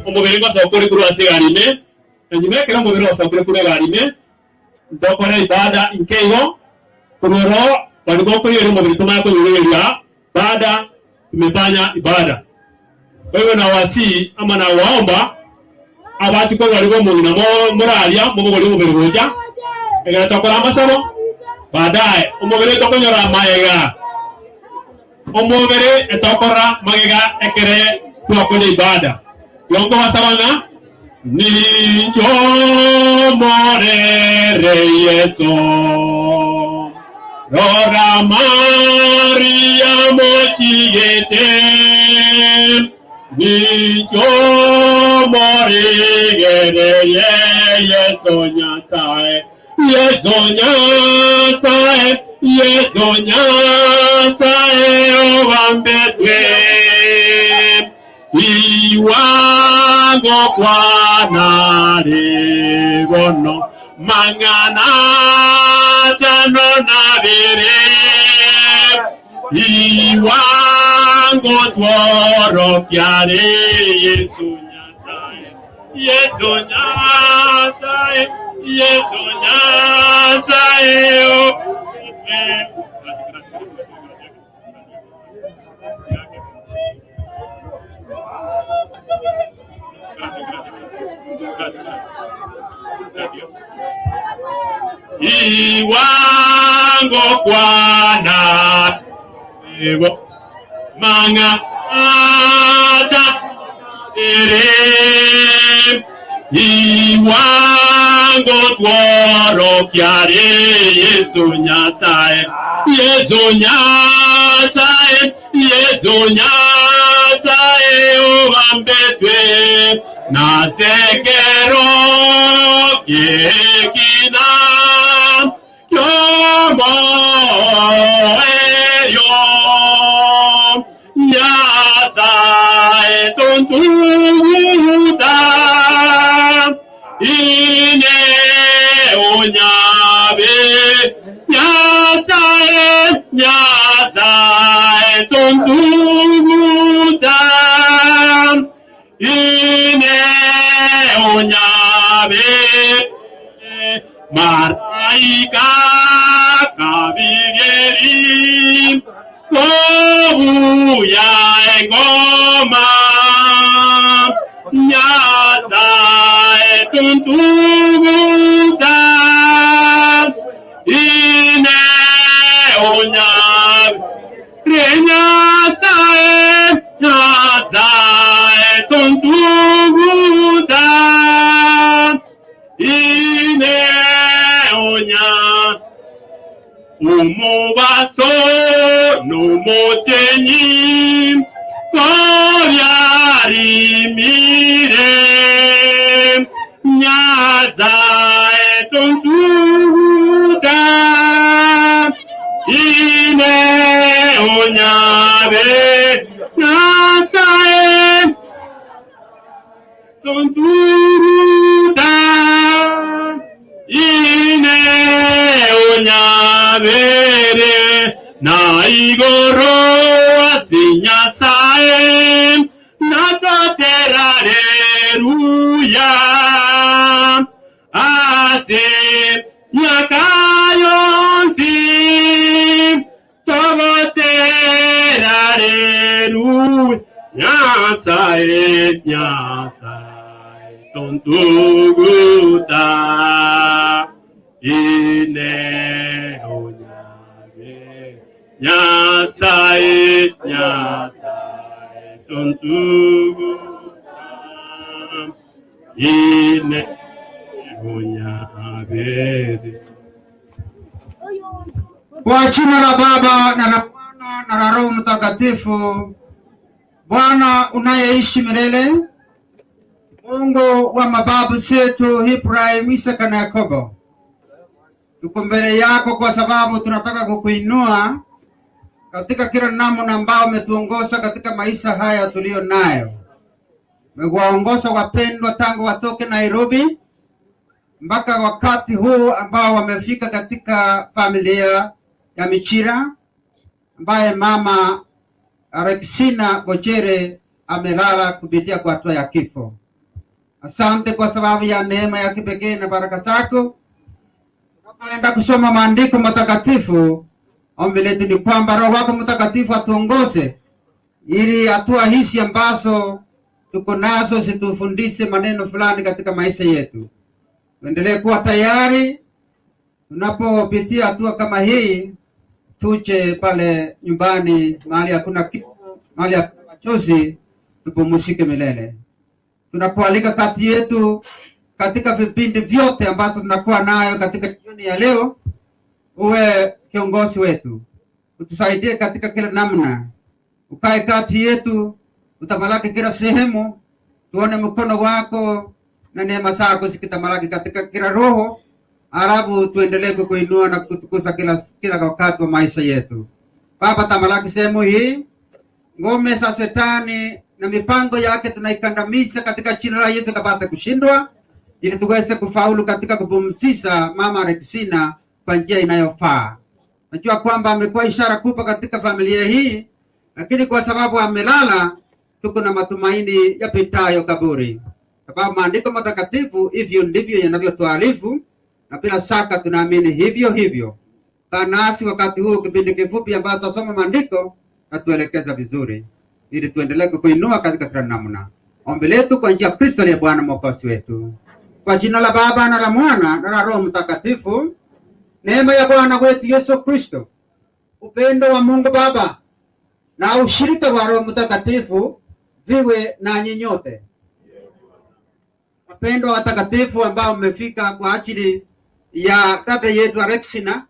umubiri wose ukuri kuri wasigarime nyimekera umubiri wose ukuri kuri garime ndokora ibada inkeyo kuroro walikuwa kuri ile umubiri tumako nyulelia baada tumefanya ibada. Wewe na wasi ama na waomba abati kwa walikuwa mungina moralia mumubiri umubiri hoja egera tokora amasabo baadaye umubiri tokonyora maega umubiri etokora magega ekere tuakone ibada yongo wasabanga nicho morere yeso rora Maria mochigete nicho morere yeso nyasae yeso nyasae obambetwe iwango kwanare bono mangana jano navire iwango tworo kyare Yesu nyasaye iwango kwana ego manga aja ere iwango tworo kyare Yesu nyasaye obambetwe na sekero kekina kyomo eyo nyasaye tontuda ine onyabe nyasaye tontuda ine onyabe maraika kabigeri kobuya engoma nyasaye tuntuguta ine onyabe nyasaye tuntuguta ine onya umubaso n'umukenyi koryari mire nyasaye tuntuguta ine onyabe nyasaye tuntuguta ine onyabere na igoro asinyasae na totereruya ase nyakayonsi togotereruya nyasae tontuguta ine Nyasaye, Nyasaye, tuntugu ine munyabere. Kwa jina la Baba na la Mwana na la Roho Mtakatifu. Bwana unayeishi milele, Mungu wa mababu zetu Ibrahim, Isaka na Yakobo, tuko mbele yako kwa sababu tunataka kukuinua katika kila namna ambao umetuongoza katika maisha haya tulio nayo. Umewaongoza wapendwa tangu watoke Nairobi mpaka wakati huu ambao wamefika katika familia ya Michira, ambaye mama Alexina Bochere amelala kupitia kwa hatua ya kifo. Asante kwa sababu ya neema ya kipekee na baraka zako. Tunapoenda kusoma maandiko matakatifu, ombi letu ni kwamba Roho wako Mtakatifu atuongoze ili hatua hizi ambazo tuko nazo zitufundishe maneno fulani katika maisha yetu. Tuendelee kuwa tayari tunapopitia hatua kama hii, tuje pale nyumbani mahali hakuna kifo, mahali hakuna machozi, tupumzike milele. Tunapoalika kati yetu katika vipindi vyote ambavyo tunakuwa nayo katika jioni ya leo, uwe kiongozi wetu, utusaidie katika kila namna, ukae kati yetu, utamalaki kila sehemu, tuone mkono wako na neema zako zikitamalaki katika kila roho, alafu tuendelee kukuinua na kutukuza kila wakati wa maisha yetu. Baba, tamalaki sehemu hii, ngome za Shetani na mipango yake tunaikandamiza katika jina la Yesu, kapate kushindwa ili tuweze kufaulu katika kupumzisha mama Alexina kwa njia inayofaa. Najua kwamba amekuwa ishara kubwa katika familia hii, lakini kwa sababu amelala, tuko na matumaini yapitayo kaburi. Sababu maandiko matakatifu hivyo ndivyo yanavyotuarifu, na bila shaka tunaamini hivyo hivyo. Kanasi wakati huu kipindi kifupi ambacho tutasoma maandiko na tuelekeza vizuri ili tuendelee kukuinua katika kila namna. Ombi letu kwa njia ya Kristo aliye Bwana Mwokozi wetu. Kwa jina la Baba na la Mwana na la Roho Mtakatifu. Neema ya Bwana wetu Yesu Kristo, upendo wa Mungu Baba na ushirika wa Roho Mtakatifu viwe na nyinyote. Wapendwa watakatifu ambao mmefika kwa ajili ya dada yetu Alexina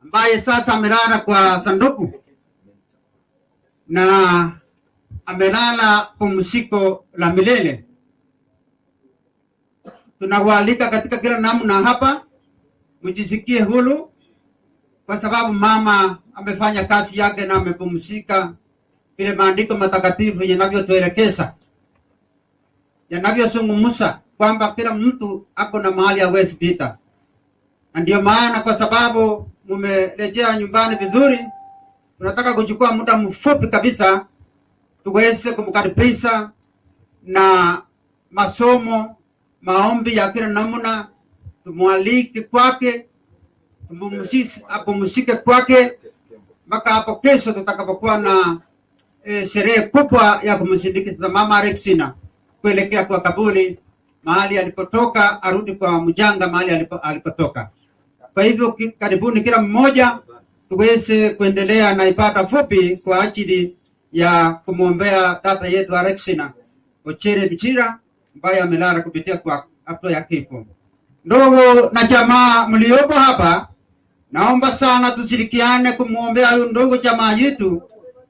ambaye sasa amelala kwa sanduku na amelala pumziko la milele, tunawaalika katika kila namna hapa mjisikie huru, kwa sababu mama amefanya kazi yake na amepumzika vile maandiko matakatifu yanavyotuelekeza, yanavyozungumza kwamba kila mtu ako na mahali hawezi pita. Ndio maana kwa sababu mumerejea nyumbani vizuri, tunataka kuchukua muda mfupi kabisa tuweze kumkaribisha na masomo, maombi ya kila namna, tumwalike kwake, apumzike kwake mpaka hapo kesho tutakapokuwa na sherehe kubwa ya kumsindikiza mama Alexina kuelekea kwa kaburi, mahali alipotoka, arudi kwa mjanga mahali alipotoka. Kwa hivyo karibuni kila mmoja tuweze kuendelea na ibada fupi kwa ajili ya kumwombea tata yetu Alexina Bochere Michira ambaye amelala kupitia kwa hatua ya kifo. Ndugu na jamaa mliopo hapa, naomba sana tushirikiane kumwombea huyu ndugu jamaa yetu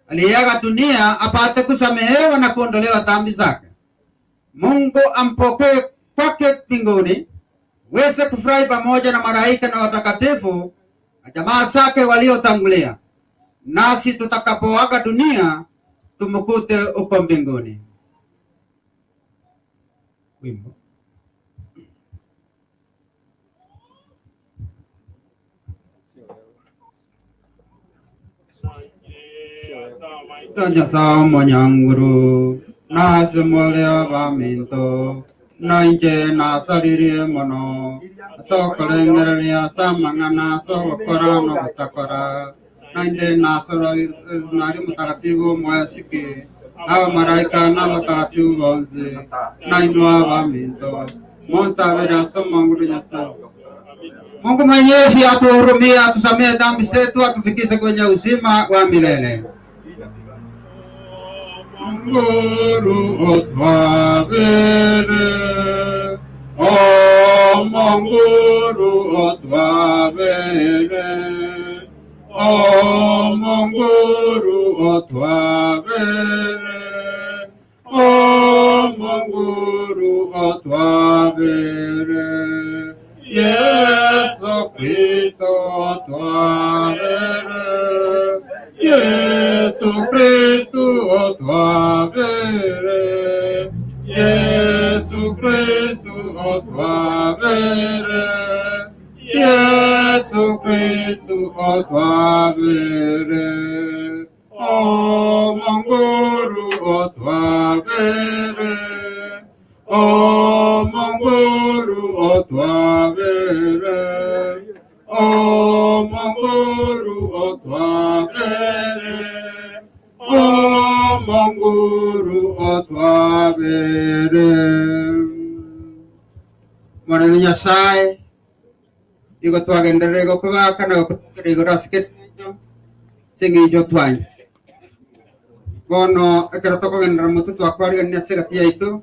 aliyeaga dunia apate kusamehewa na kuondolewa dhambi zake. Mungu ampokee kwake mbinguni, weze kufurahi pamoja na malaika na watakatifu na jamaa zake waliotangulia, nasi tutakapoaga dunia tumkute uko mbinguni. Wimbo. Sanja sama nyanguru nasi mulya baminto nainje nasariri mono sokolengerelia samangana sokorano batakora nainje nasoro nari mutakatifu mwasiki awa maraika na watakatifu bonzi nainua baminto monsavera somanguru nyasa Mungu Mwenyezi atuhurumie, atusamehe dhambi zetu, atufikishe kwenye uzima wa milele. Munguru otwabere, o Munguru otwabere, o Munguru otwabere, o Munguru otwabere, Yesu Kristo otwabere, Yesu Kristo otwabere, Yesu Kristo otwabere, Yesu Kristo otwabere, o Munguru otwabere, o Munguru otwabere, o Munguru otwabere, o Munguru otwabere. Mwana Nyasaye igo twagendere go kubaka na go rasiketo singi jo twany bono ekero tokogendera mutu twakwariga nesegati yaitu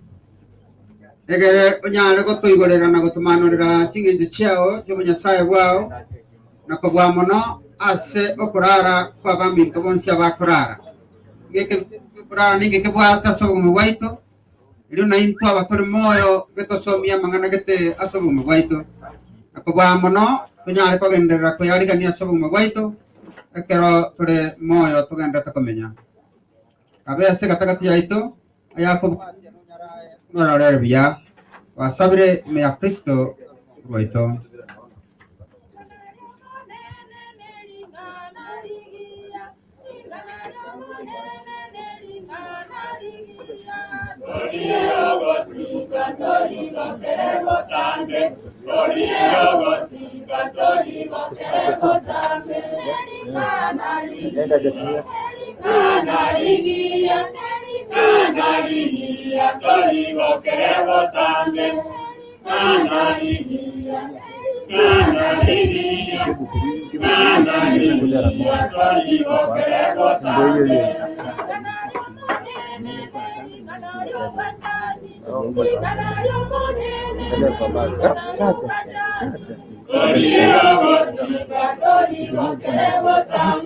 egere onyare go toigorera na gotumanurira chinginji chiao jo Nyasaye bwao na kobwa mono ase okurara kwa baminto bonsia bakurara ngeke kurara ninge kebwata sobumu bwaito ilo na into abatore moyo getosomia mangana gete asobumu bwaito akobwa mono tunyare kogenderera kuyarigania sobumu bwaito ekero tore moyo tugenda takomenya kabese gatagati yaito ayako norare bia wasabire me ya Kristo bwaito.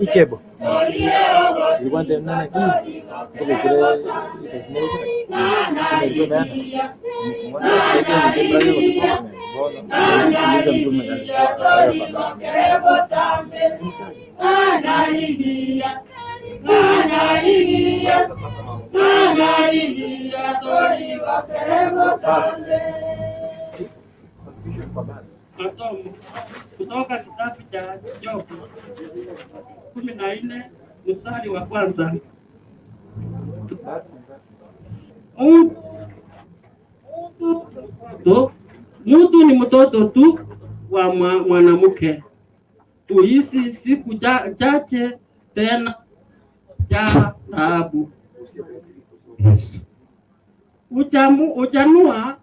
Ikebo. You want them nana ki? Porque quiere ese sinero que no nada. Masomo kutoka kitabu cha Jobu 14 mstari wa kwanza. Mtu ni mtoto tu wa mwanamke, uishi siku chache tena cha taabu. Uchanua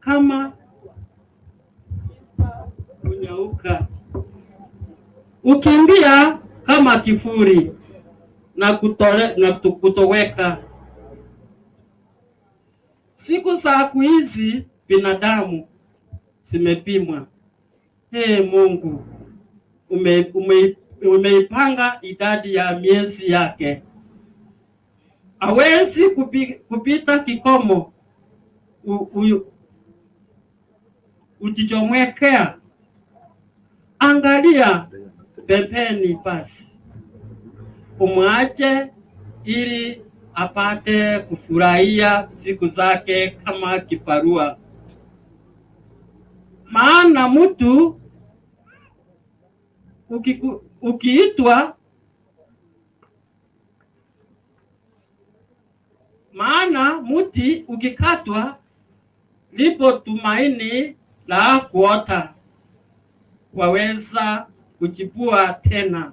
kama unyauka, ukimbia kama kifuri na kutoweka. Siku za kuishi binadamu zimepimwa. Mungu umeipanga idadi ya miezi yake, hawezi kupita kikomo. Ujichomekea, angalia pembeni basi, umwache ili apate kufurahia siku zake kama kiparua. Maana mtu ukiitwa, maana muti ukikatwa lipo tumaini la kuota, waweza kuchipua tena,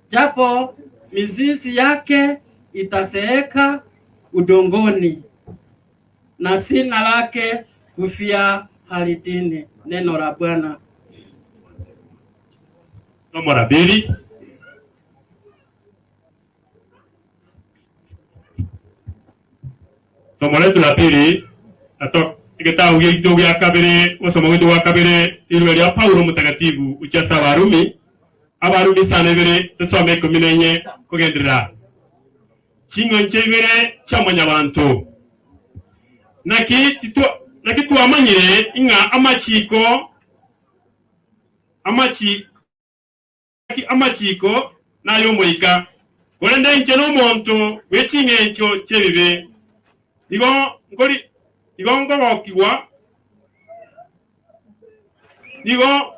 japo mizizi yake itaseeka udongoni na sina lake kufia halitini. Neno la Bwana. Somo la pili. Somo letu la pili kitabu gito gya kabiri, somo wetu wa kabiri ilwe lya Paulo Mtakatifu uchasa Abarumi sana bere tusome 14 kugendera. Chingo nchebere chamanya bantu. Naki tuamanyire inga amachiko nayo moika. Kolende nche no muntu wechinge ncho chebibe. Igo ngokiwa. Igo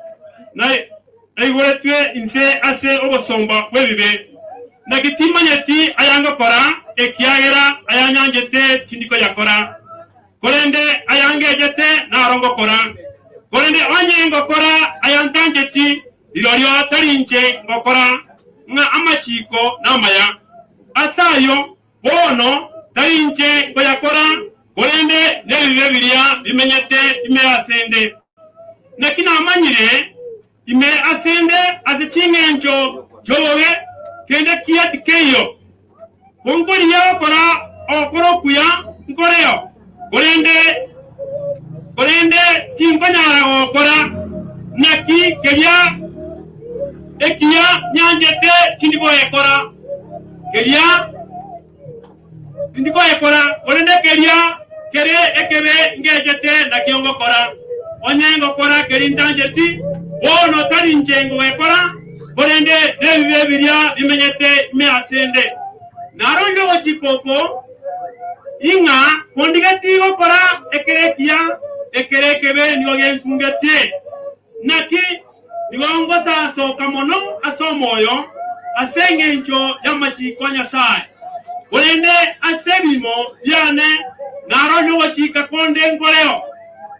aigweretwe inse ase obosomba bwebibe. Nakitimanyeti ayanga kora ekiagera ayanyanjete tindiko yakora. Kolende ayangejete narongo kora. Kolende onyengo kora ayantanjeti ilolyo talinje ngokora nga amachiko namaya. Asayo bono talinje ngoyakora. Kolende nebibe bilia bimenyete ime asende. Nakina amanyire ime asende azichingenjo jowe kende kiati keyo. Kongori yao kora okoro kuya nkoreo. Kolende timpanyara okora naki kelia ekia nyanjete tindiko ekora. Kelia tindiko ekora. Kolende kelia kere ekebe ngejete nakiongo kora. Onyengo kora kerintanjeti ono tari njengo ekora. Kolende nebibe bilia bimenyete ime asende. Narongo wachikoko inga kondigati gokora ekerekia ekerekebe nigo gensungete. Naki nigo soka mono asomoyo asengencho yamachiko Nyasaye. Kolende asebimo byane narongo wachika konde ngoleo.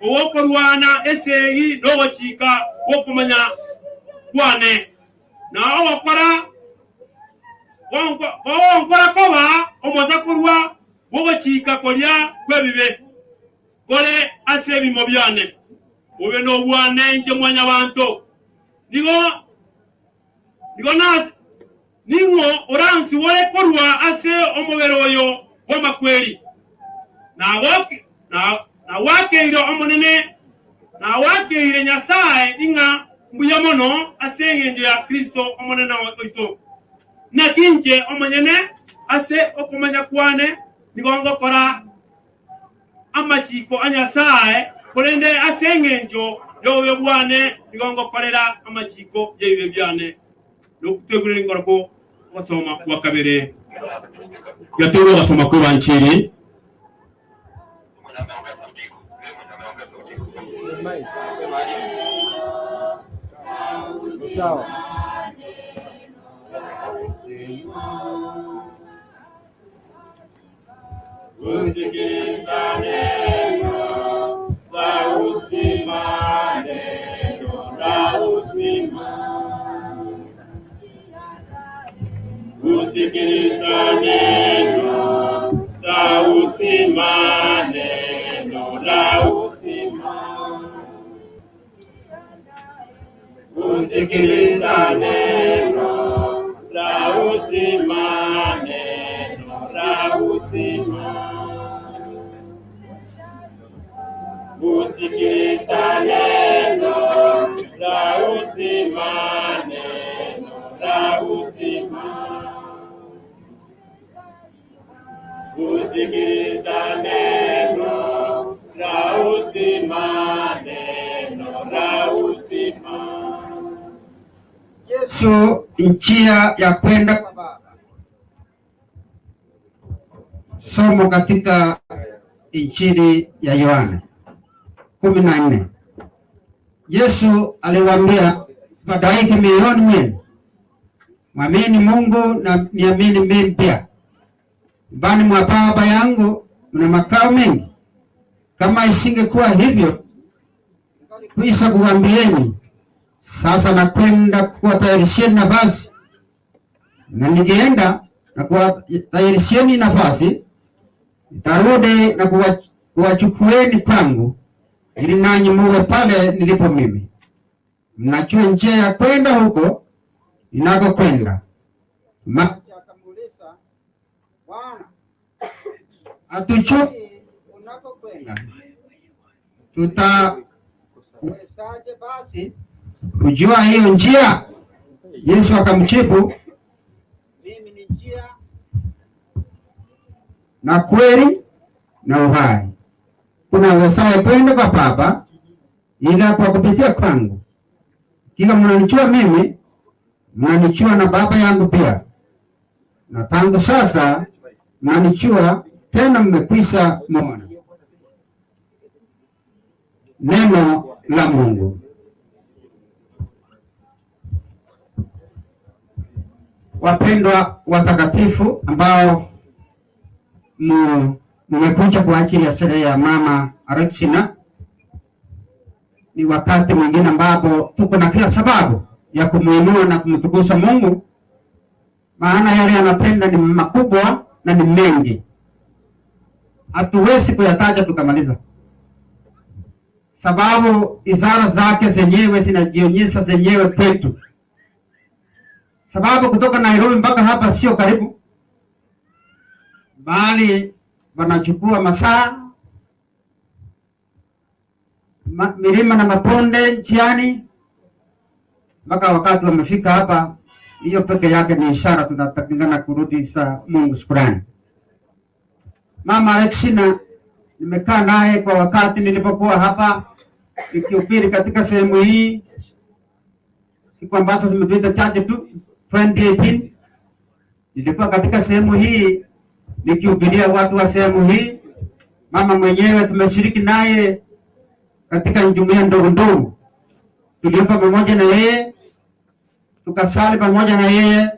Owokorwana eseyi no wachika wokumanya kwane. Na owakora wonkora koba omoza kurwa wogochika kolya kwebibe. Kole asebimo byane. Ube no bwane nje mwanya bantu. Ningo oransi wole korwa ase omubero oyo wamakweli. Na wakeire omonene. Na wakeire Nyasaye inga mbuyamono asengenjo ya Kristo omonene oito. Na kinje omonyene ase okumanya kwane nigongo kora amachiko Anyasaye. Kolende asengenjo yowe bwane nigongo korera amachiko yebibe byane. Nokutegurira ngoroko wasoma kwa kabere. Yatewe wasoma kwa banchiri. Sawa. Usikiliza neno la uzima, neno la uzima. Usikiliza neno la uzima, neno la uzima. Usikiliza neno la uzima, neno la uzima. Usikiliza neno la uzima, neno la uzima. Usikiliza neno la uzima, neno la uzima. Yesu njia ya kwenda kwa Baba. Somo katika Injili ya Yohana 14. Yesu aliwaambia, "Fadhaika mioyoni mwenu. Mwamini Mungu na niamini mimi pia. Nyumbani mwa Baba yangu mna makao mengi. Kama isingekuwa hivyo, kuisha kuambieni. Sasa nakwenda kuwatayarisheni nafasi. Na nikienda na kuwatayarisheni nafasi, nitarudi na kuwachukueni kwangu, ili nanyi muwe pale nilipo mimi. Mnajua njia ya kwenda huko, inakokwenda. Basi akamuuliza, Bwana, hatujui unakokwenda, tutawezaje basi kujua hiyo njia? Yesu akamjibu, mimi ni njia na kweli na uhai. Kuna wesaye kwenda kwa Baba ila kwa kupitia kwangu. Kila mnanichua mimi, mnanichua na Baba yangu pia. Na tangu sasa mnanichua tena, mmekwisha muona. Neno la Mungu. Wapendwa watakatifu ambao mmekuja kwa ajili ya sherehe ya mama Alexina, ni wakati mwingine ambapo tuko na kila sababu ya kumuinua na kumtukuza Mungu, maana yale anatenda ni makubwa na ni mengi, hatuwezi kuyataja tukamaliza, sababu ishara zake zenyewe zinajionyesha zenyewe kwetu. Sababu kutoka Nairobi mpaka hapa sio karibu, bali wanachukua masaa, milima na maponde njiani, mpaka wakati wamefika hapa. Hiyo peke yake ni ishara tunatakikana kurudisha Mungu shukrani. Mama Alexina nimekaa naye kwa wakati nilipokuwa hapa nikihubiri katika sehemu hii, siku ambazo zimepita chache tu. 2018 nilikuwa katika sehemu hii nikihubiria watu wa sehemu hii. Mama mwenyewe tumeshiriki naye katika jumuiya ndogo ndogo, tuliomba pamoja na yeye, tukasali pamoja na yeye,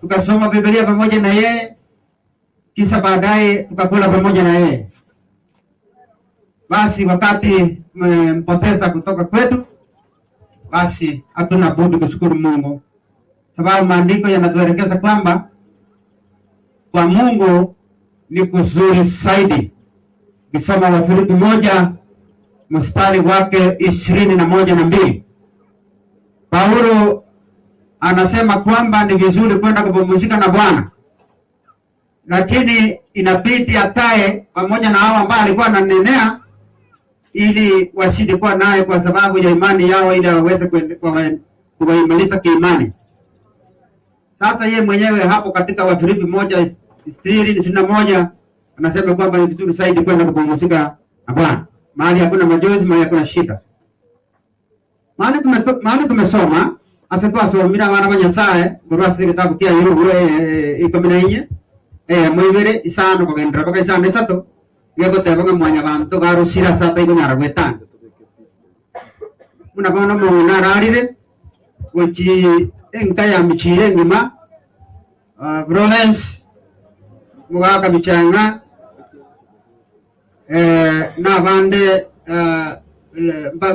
tukasoma Biblia pamoja na yeye, kisha baadaye tukakula pamoja na yeye. Basi wakati mpoteza kutoka kwetu, basi hatuna budi kushukuru Mungu, sababu maandiko yanatuelekeza kwamba kwa Mungu ni kuzuri zaidi. Kisoma Wafilipi 1 mstari wake 21-2, Paulo anasema kwamba ni vizuri kwenda kupumzika na Bwana, lakini inabidi akae pamoja na hao ambao alikuwa ananenea, ili wasidi kuwa naye kwa sababu ya imani yao, ili waweze kuimarisha kiimani. Sasa yeye mwenyewe hapo katika Wafilipi 1:21 anasema kwamba ni vizuri zaidi kwenda kupumzika na Bwana, mahali hakuna majonzi, mahali hakuna shida. Mahali tumesoma asetoa somira wana banyasaye kurwasi kitabu kia yugo 14 mwibere isano kugendera paka isano esato yego tebanga mwanya bantu garo sira sata igo nyara gwetanga muna bono mu nararire wechi enkaya michire ngima Florence mugaka bichanga na bande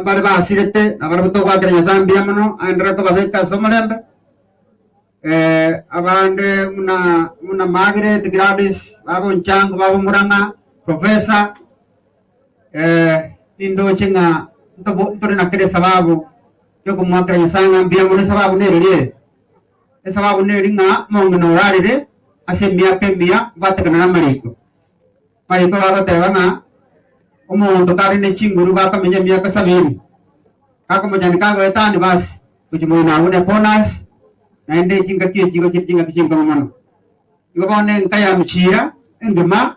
bale basirete abarabuto kwa kenya Zambia mano andra to babeka somalembe abande muna Margaret Gladys babo nchango babo muranga professor nindo chinga ntore na kere sababu yo kumwakira nyasanga mbia mune sababu nerire sababu neringa mongono rarire asemia kembia batakana na mariko mariko bagatebana umuntu kari ne chinguru bakamenya miaka 70 kako mojani kago etani basi kujimuna une bonus na ende chinga kio chinga mano ibone nkaya Michira engema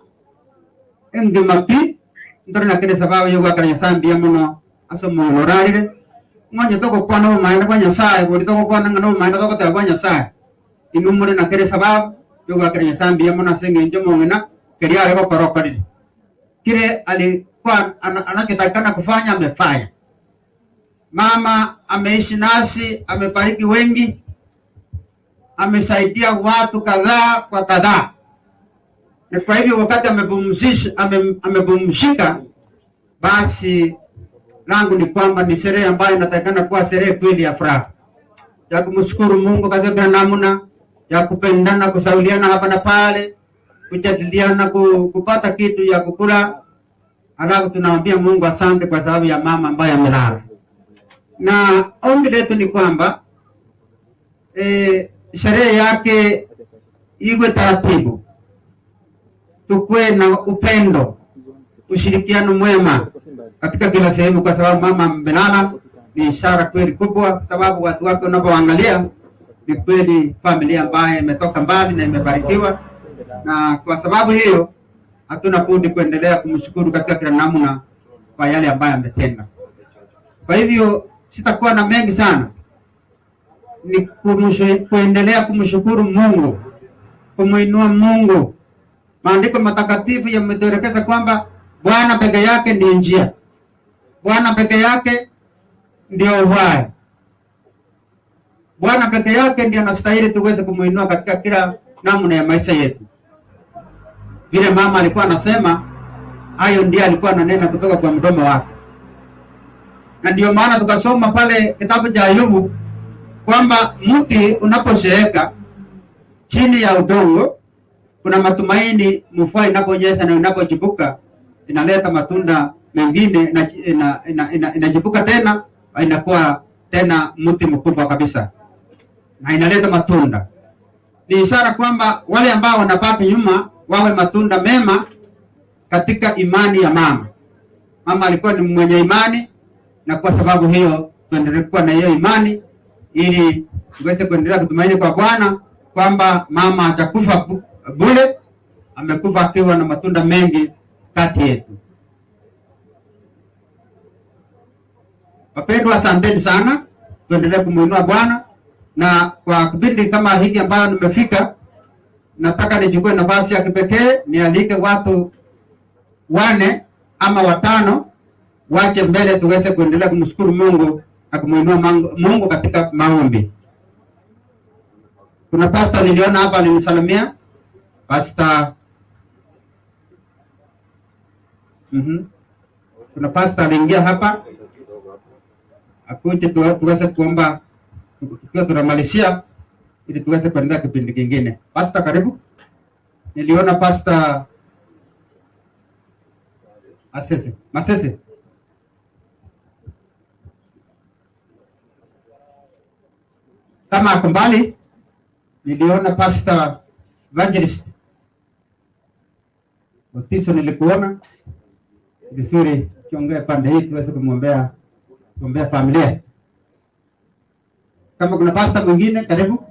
pi ndore na kene sababu yo gakanya Zambia muno asomo norarire mwenye toko kwa no maana kwa Nyasaye bodi toko kwa no maana toko ta kwa Nyasaye inumure na kene sababu yo gakanya Zambia muno senge njomo ngena keria leko korokari kile alikuwa anachotakana kufanya amefanya. Mama ameishi nasi, amebariki wengi, amesaidia watu kadhaa kwa kadhaa. Na kwa hivyo wakati amepumzika, basi langu ni kwamba ni sherehe ambayo inatakana kuwa sherehe kweli ya furaha, ya kumshukuru Mungu katika namna ya kupendana, kusauliana hapa na pale, kujadiliana, kupata kitu ya kukula. Alafu tunaambia Mungu asante kwa sababu ya mama ambaye amelala. Na ombi letu ni kwamba sherehe yake iwe taratibu, tukue na upendo, ushirikiano mwema katika kila sehemu, kwa sababu mama mbelala ni ishara kweli kubwa, kwa sababu watu wake unapoangalia ni kweli familia ambaye imetoka mbali na imebarikiwa, na kwa sababu hiyo hatuna budi kuendelea kumshukuru katika kila namna kwa yale ambayo ametenda. Kwa hivyo sitakuwa na mengi sana, ni kuendelea kumshukuru Mungu, kumuinua Mungu. Maandiko matakatifu yametuelekeza kwamba Bwana peke yake ndiye njia, Bwana peke yake ndio uhai, Bwana peke yake ndiye anastahili tuweze kumuinua katika kila namna ya maisha yetu. Vile mama alikuwa anasema, hayo ndiye alikuwa ananena kutoka kwa mdomo wake. Na ndio maana tukasoma pale kitabu cha Ayubu kwamba mti unaposheeka chini ya udongo kuna matumaini, mvua inaponyesha na inapochipuka inaleta matunda mengine, inachipuka tena, inakuwa tena mti mkubwa kabisa na inaleta matunda. Ni ishara kwamba wale ambao wanabaki nyuma wawe matunda mema katika imani ya mama. Mama alikuwa ni mwenye imani, na kwa sababu hiyo tuendelee kuwa na hiyo imani ili tuweze kuendelea kutumaini kwa Bwana kwamba mama atakufa bure, amekufa akiwa na matunda mengi kati yetu. Wapendwa, asanteni sana, tuendelee kumuinua Bwana. Na kwa kipindi kama hiki ambayo nimefika, nataka nichukue nafasi ya kipekee nialike watu 4 ama 5 wache mbele tuweze kuendelea kumshukuru Mungu na kumuinua Mungu katika maombi. Kuna pastor niliona hapa alinisalimia, pastor kuna pastor aliingia hapa, akuje tuweze kuomba tukiwa tunamalizia ili tuweze kuendelea kipindi kingine. Pastor, karibu. Niliona pastor Masese. Kama ako mbali, niliona pastor evangelist Otis, nilikuona vizuri, kiongea pande hii tuweze kumwombea familia. Kama kuna pastor mwingine, karibu.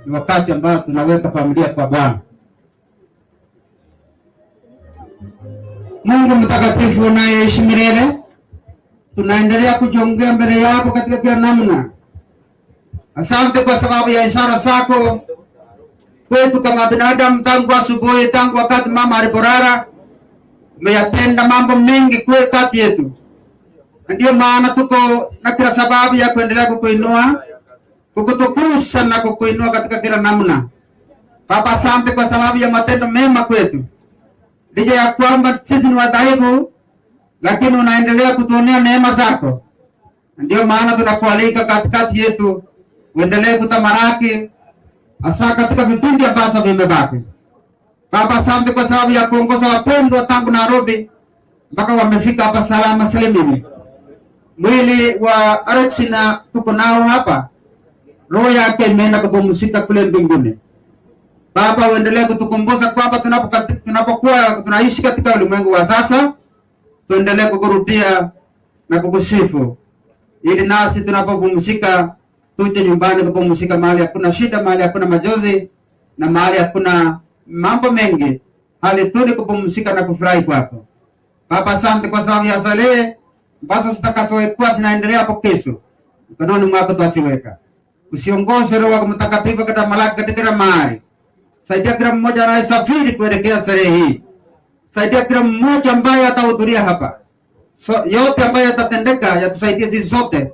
Ni wakati ambao tunaweka familia kwa Bwana. Mungu mtakatifu unayeishi milele, tunaendelea kujongea mbele yako katika kila namna. Asante kwa sababu ya ishara zako kwetu kama binadamu, tangu asubuhi, tangu wakati mama aliporara, umeyatenda mambo mengi kwa kati yetu. Ndio maana tuko na kila sababu ya kuendelea kukuinua, kukutukuza na kukuinua katika kila namna. Baba, asante kwa sababu ya matendo mema kwetu. Licha ya kwamba sisi ni wadhaifu, lakini unaendelea kutuonea neema zako. Ndio maana tunakualika katikati yetu, uendelee kutamaraki hasa katika vipindi ambavyo vimebaki. Baba, asante kwa sababu ya kuongoza wapendwa tangu Nairobi mpaka wamefika hapa salama salimini. Mwili wa Alexina tuko nao hapa, roho yake imeenda kupumzika kule mbinguni. Baba, uendelee kutukumbuka kwamba tunapokuwa tunaishi katika ulimwengu wa sasa, tuendelee kukurudia na kukusifu, ili nasi tunapopumzika tuje nyumbani kupumzika mahali hakuna shida, mahali hakuna majozi na mahali hakuna mambo mengi, hali tu ni kupumzika na kufurahi kwako. Baba, asante kwa sababu ya salehe ambazo zitakazokuwa zinaendelea hapo kesho. Mkononi mwako tuwasiweka. Usiongoze Roho wako Mtakatifu katika malaki katika mahali. Saidia kila mmoja anayesafiri kuelekea sherehe hii. Saidia kila mmoja ambaye atahudhuria hapa. Yote ambayo yatatendeka yatusaidie sisi sote.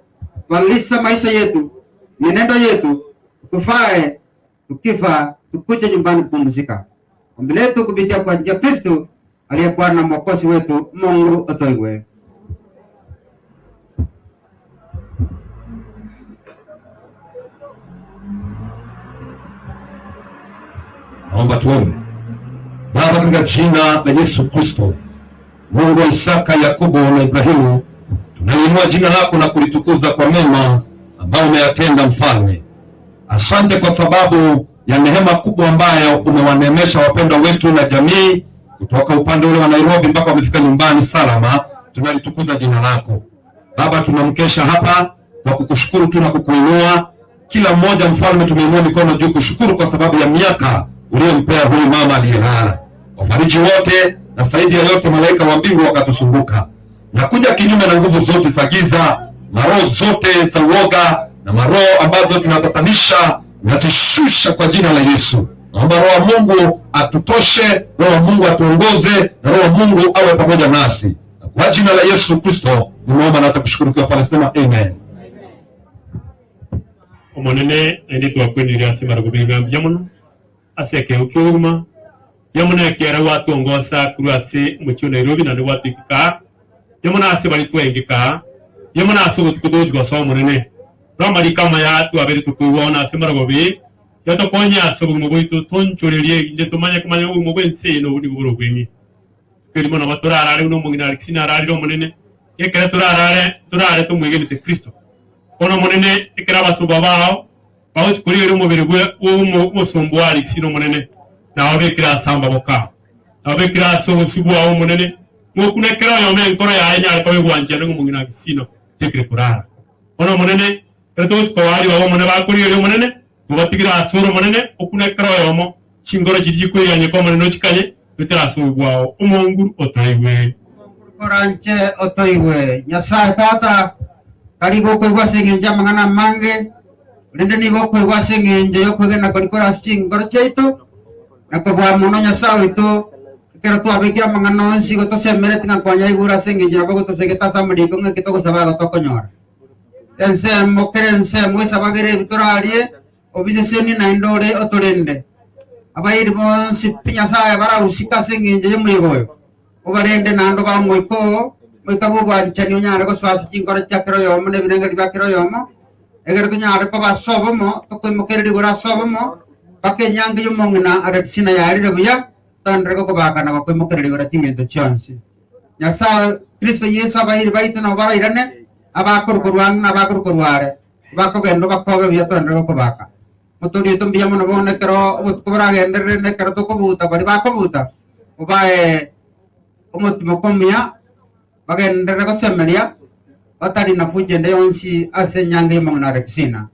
Tualisha maisha yetu, mienendo yetu, tufae, tukifa, tukuje nyumbani kupumzika. Ombi letu kupitia kwa njia Kristo aliye Bwana na Mwokozi wetu, Mungu atoiwe. Naomba tuombe. Baba, katika jina la Yesu Kristo, Mungu wa Isaka, Yakobo na Ibrahimu, tunaliinua jina lako na kulitukuza kwa mema ambayo umeyatenda Mfalme. Asante kwa sababu ya neema kubwa ambayo umewaneemesha wapendwa wetu na jamii kutoka upande ule wa Nairobi mpaka wamefika nyumbani salama. Tunalitukuza jina lako Baba, tunamkesha hapa kwa kukushukuru tu na kukuinua. Kila mmoja mfalme, tumeinua mikono juu kushukuru kwa sababu ya miaka uliompea huyu mama aliyelala. Wafariji wote na zaidi ya yote malaika wa mbingu wakatuzunguka, na kuja kinyume na nguvu zote za giza, maroho zote za uoga na maroho ambazo zinatatanisha, nazishusha kwa jina la Yesu. Naomba Roho wa Mungu atutoshe, Roho wa Mungu atuongoze, na Roho wa Mungu awe pamoja nasi. Kwa jina la Yesu Kristo nimeomba na atakushukuru kwa pale, sema amen. Omonene ndi twakwinira asimara kubiga byamuno aseke ukyuma yamuna kiara watu ongosa kurase mucho Nairobi na watu ikika yamuna asibali twengika yamuna asubu tukudoji kwa sawa monene ramali kama ya tu aberi tukuona asimara gobi yato konya asubu mugoito tonchorelie inde tumanya kumanya mugwense no budi buro kwinyi kiri mona baturarare no mungina Alexina R.I.P monene yekera turare tumwegene te Kristo ono monene ikira basuba bao bawo kurire umubiri gwe umusumbu wa Alexina monene na wabekira samba boka na wabekira so subu wa monene mukunekera yome nkoro ya enya kwa bwanje no mungina Alexina tekire kurara ono monene eto ko wali bawo monene bakurire monene kubatigira asuro monene okunekera yomo chingoro chidikwe yanye kwa monene chikanye bitira subu wa umonguru otaiwe koranje otoiwe Nyasaye tata karibu kwa sengenja mangana mange rende ni boko kwa sengenja yo kwegena kolikora singoro cheito na kwa muno Nyasaye to kero to abikira mangana onsi go to semere tinga kwanya igura sengenja bako to segeta samedi ko ngekito ko sabaga to konyora ense mokerense mo sabagere bitorarie obiseseni na indore otorende abairi bon sipinya sae bara usika sengenja yo muyigoyo obarende nando ba moiko moikabu banchani nyare ko swasi jingora chakro yomo ne binenga dibakro yomo eger ko nyare ko basobo mo to ko mokere digora sobo mo pake nyangi yo mongna Alexina yari rebuya tandre ko baka na ko mokere digora timento chance Nyasa Kristo Yesu abairi baito na bara irane abakor kurwan abakor kurware bako gendo bako be tandre ko baka motori to biya mo no ne kero mot ko bara gender ne kero to ko buta bari bako buta obae umot mo komia bagen ndere ko semeria otari na fujende yonsi asenyange mangana Alexina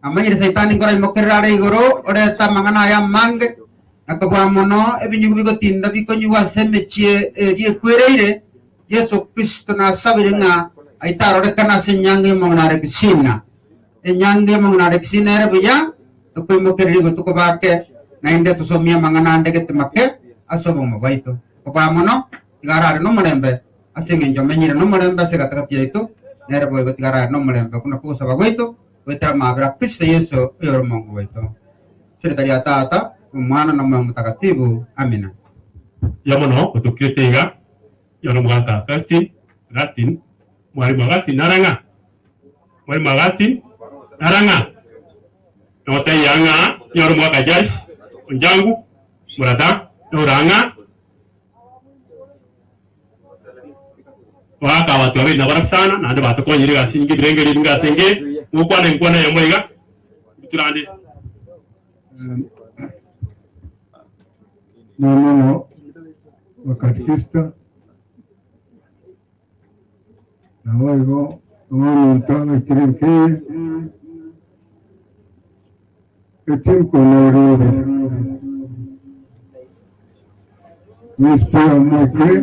amanyire saitani ngora mokerare igoro oreta mangana ya mange akabwa mono ebinyugo bigo tinda bikonyuwa semechie rie kwereire Yesu Kristo na sabirenga aitaro rekana senyange mangana Alexina enyange mangana Alexina rebuya to ko mokerare go to ko bake na inde to somia mangana ande ketemake asobo mo baito ko ba mono igara no malembe asengenjo menyire no malembe segatakati yaito nere boy gotigara no malembe kuna kusa bagweito wetra mabra Kristo Yesu yoro Mungu wetu serikali tata mwana na Mungu mtakatifu amina yamono kutukitega yoro mwaka Gastin mwali magasi naranga nota yanga yoro mwaka Jais unjangu murata uranga waka watu wabe na baraka sana na ndo batako nyiri gasingi birengeri ngasenge nkwana ya mwega biturande no wakatikista na waigo mtana kirenke etim Nairobi Nispea mwekre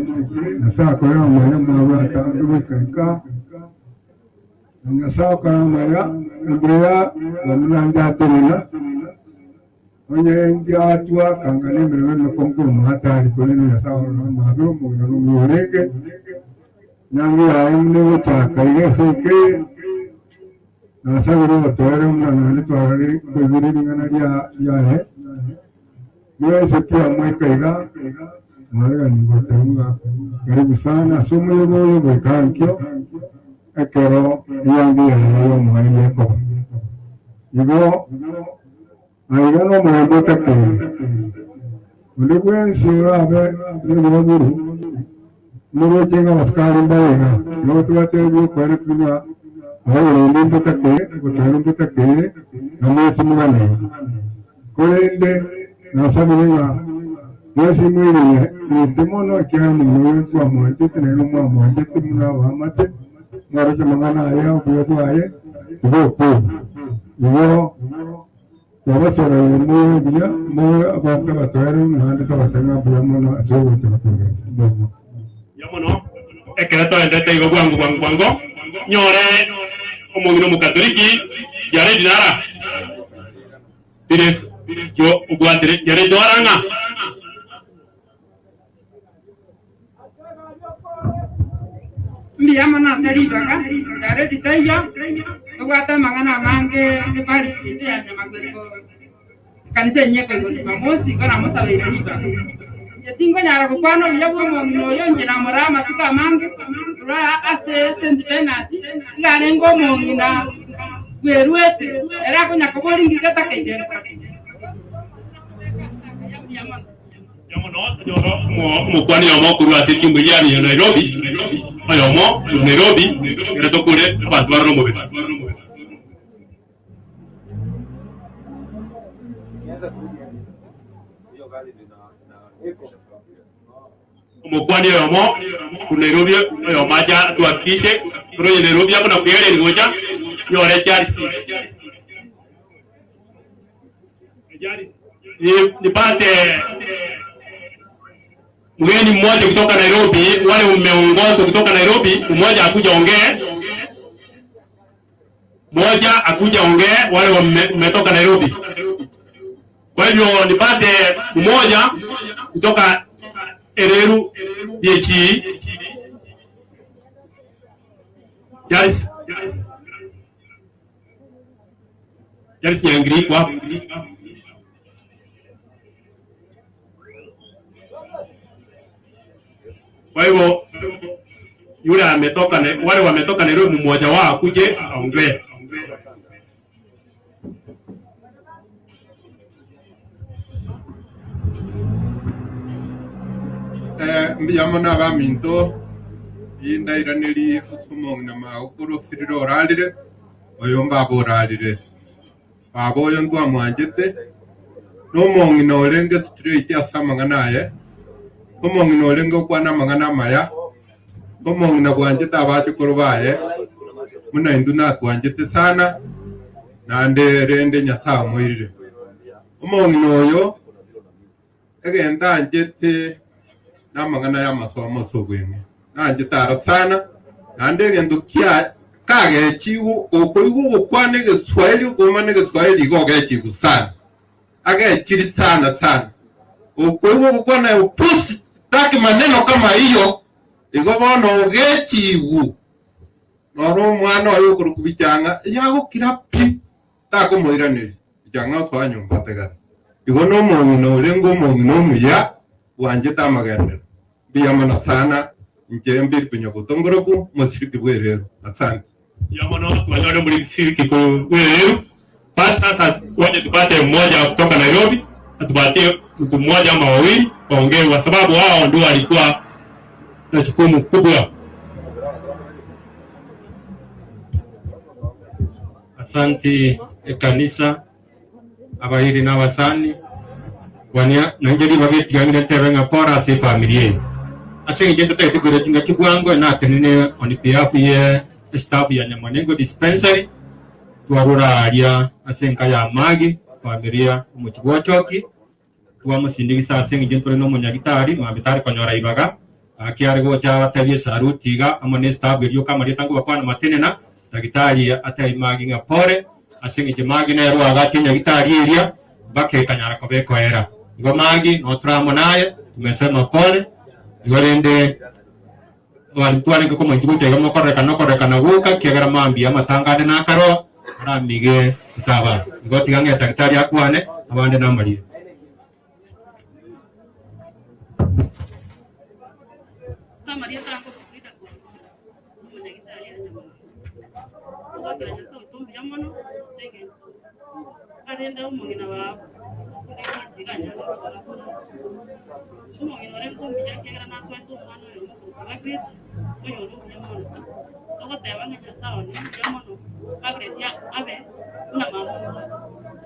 na saa kwa maya mawata nduwe kanka na saa kwa maya mbrea wamnanja tenina onye ndi atwa kangane mrewe no konkuru mahatari kone ni saa na madro mugna no mureke nyangi aimne wata kaige na sabiro watware mna nani tware kweguri ngana ya niwe sepia mwekaiga Marga ni watenga karibu sana somo yobo bekankyo ekero yangi yayo mwaile ko igo aiga no mrembo take ulibwe sura be ni muru chenga maskari mbaya yo tuwate bi kwere kuma Ahora mbutake na mwezi mugane kurende nasabiringa mwezi mwiri nitimono kya muno kwa mwanje tene mwa mwanje timuna wa mate mwaraje mangana aya ubuye bwaye uboko iyo wabasora mu biya mu abantu batwere mwande tabatanga buya muno asobo cy'abaturage yamono ekerato endete igo bwango nyore omongino mukatoliki yare dinara pires yo ugwandire yare doranga mbiyama na seribaga yare ditaya ugwata mangana mange ke pari ya nyamagweko kanisa nyeko igo mamosi kana mosabe riba yatingo nyara kukwano byabo omongino yonje na morama tukamange ra ase sendipenati ngane ngomongina gwerwete era kunya koboringi kata kaide yamono nyoro mo kwani yomo kuru ase kimbiriani ya Nairobi ayomo Nairobi era tokure abantu baromo be Mukwani yomo ku Nairobi yomo aja tuakishe kuro ya Nairobi hapo na kuyele ngoja yore charisi nipate mgeni mmoja kutoka Nairobi, wale umeongozwa kutoka Nairobi, mmoja akuja ongee, wale wametoka Nairobi. Kwa hivyo nipate mmoja kutoka Ereru DHE. Yaris nyangiri kwa kwa hivyo yule ametoka wale wametoka Nairobi, mmoja wao akuje aongee. Mbiyamo n'abaminto y'indayiraniri usumong na maukuru siriro oralire oyomba boralire baboyo ndwa mwanjete n'omongi n'olenge straight asamanganaye omongi n'olenge kwana mangana maya omongi na bwanjete abati kurubaye muna induna twanjete sana nande rende nyasa moirire omongi n'oyo egenda anjete namangana ya masomo sogwenge nanje tara sana nande gendo kia kage chiwu okoiwu kwane ge Swahili komane ge Swahili go ge chiwu sana age chiri sana okoiwu kwane upusi taki maneno kama hiyo igobono ge chiwu noro mwana oyo kurukubichanga yago kirapi tako moiraniri bichanga so nyumba tega igono mongo lengo mongo muya wanje tamagende biyamana sana njembe kwenye kutongoroku musiriki bwerero asante yamono twanyore muri siriki ko bwerero sasa waje tupate mmoja kutoka Nairobi atupatie mtu mmoja ama wawili waongee kwa sababu wao ndio walikuwa na jukumu kubwa. Asante kanisa abahiri n'abasani wania nanjeri bageti gangire terenga pora ase familie ase ngende tete kure tinga kibwango na tenene on behalf ye staff ya Nyamanengo dispensary tuarura aria ase nkaya magi familia mu kibochoki tuwa musindikisa ase ngende tore no munyagitari mabitari konyora ibaga akiare go cha tabye sarutiga amone staff yo kamari tangu bakwana matenena dagitari atai magi ngapore ase ngende magi na ro agati nyagitari eria bake kanyara kobeko era igo magi no tramo naye tumesema pole igorende walitwale ko mo ntigo tega mo koreka na guka kigara mambi amatangane na karo aramige tutaba igo tigange daktari akwane abande na mari Maria tanto kuita kwa daktari anasema kwa tumbi yamono sege arenda umongina wa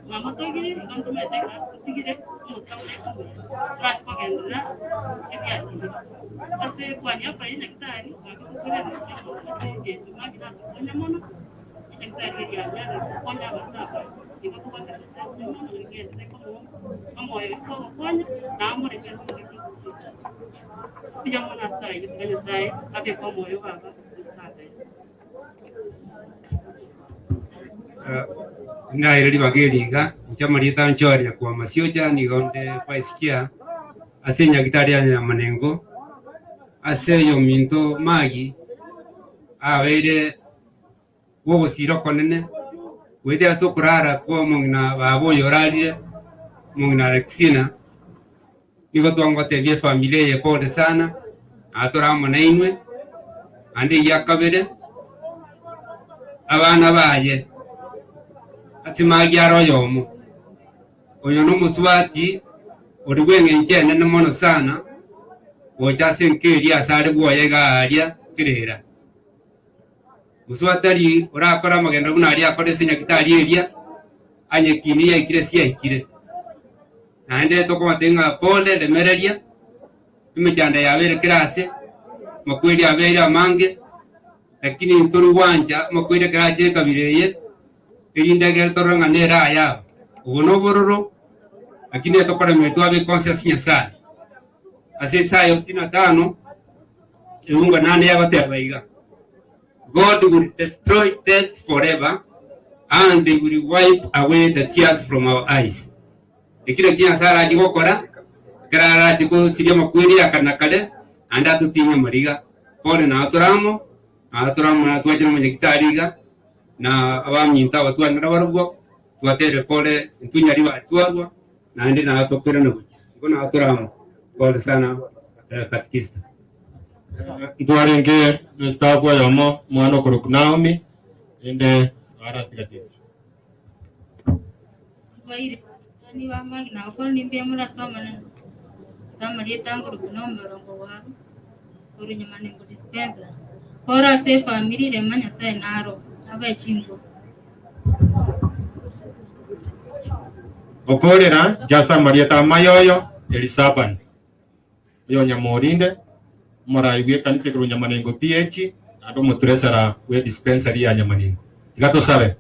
Mama togiri kan tu mete kan tigire musa udah kubu rat pagendra ya ase kwanya pa ina kitari aku kukure ni ase je cuma kita konya mono kitari ya ya konya bata iko tu kan mono ni ke ko yo ko konya na mo re kan sini pija mona sai kan sai abe ko mo yo baba sai na iredi bageriga nchamarita nchoria kwa masioja ni gonde paisikia asenya gitaria ya manengo aseyo minto magi avere wogo siro konene wede asokurara kwa mungina babo yorali mungina Alexina nigo tuangote vie familia ye pole sana atora monainwe ande yakabere abana baye asimagi aroyomo oyo no muswati oriwenge njene ne mono sana ocha senkeri asare bwoyega aria kirera muswatari orakora magenda guna aria akore sinya kitari eria anyekini ya ikire sia ikire naende to kwa tenga pole de mereria imechanda ya vere klase makweli avera mange lakini turu wanja makweli kraje kabireye Inda gel toranga nera ya uno bororo lakini atokora metu ave conscience nyasa ase sayo sina tano eunga nane ya batebaiga God will destroy death forever and they will wipe away the tears from our eyes ikira kia sara jigokora karara jiko siria makwiri akanakale anda tutinya mariga pole na aturamo na tuajina mwenye kitariga na abamyinta batwanira barubwo twatere pole ntunyari batwarwa na ndi na atokera no ngona aturamo pole sana katikista ndwarenge nstagwa yamo mwana kuru Naomi ende ara sigati baire ni wama na ko nimbia mura sama dia tangur nomor ngo wa kuru nyamane ngo dispenser ora se family le manya sai naro abe chingo okorera jasa marieta mayoyo elisaban yo nyamorinde moraigwe kanise kuru nyamanengo PH ado mutresera we dispensary ya nyamanengo tigato sabe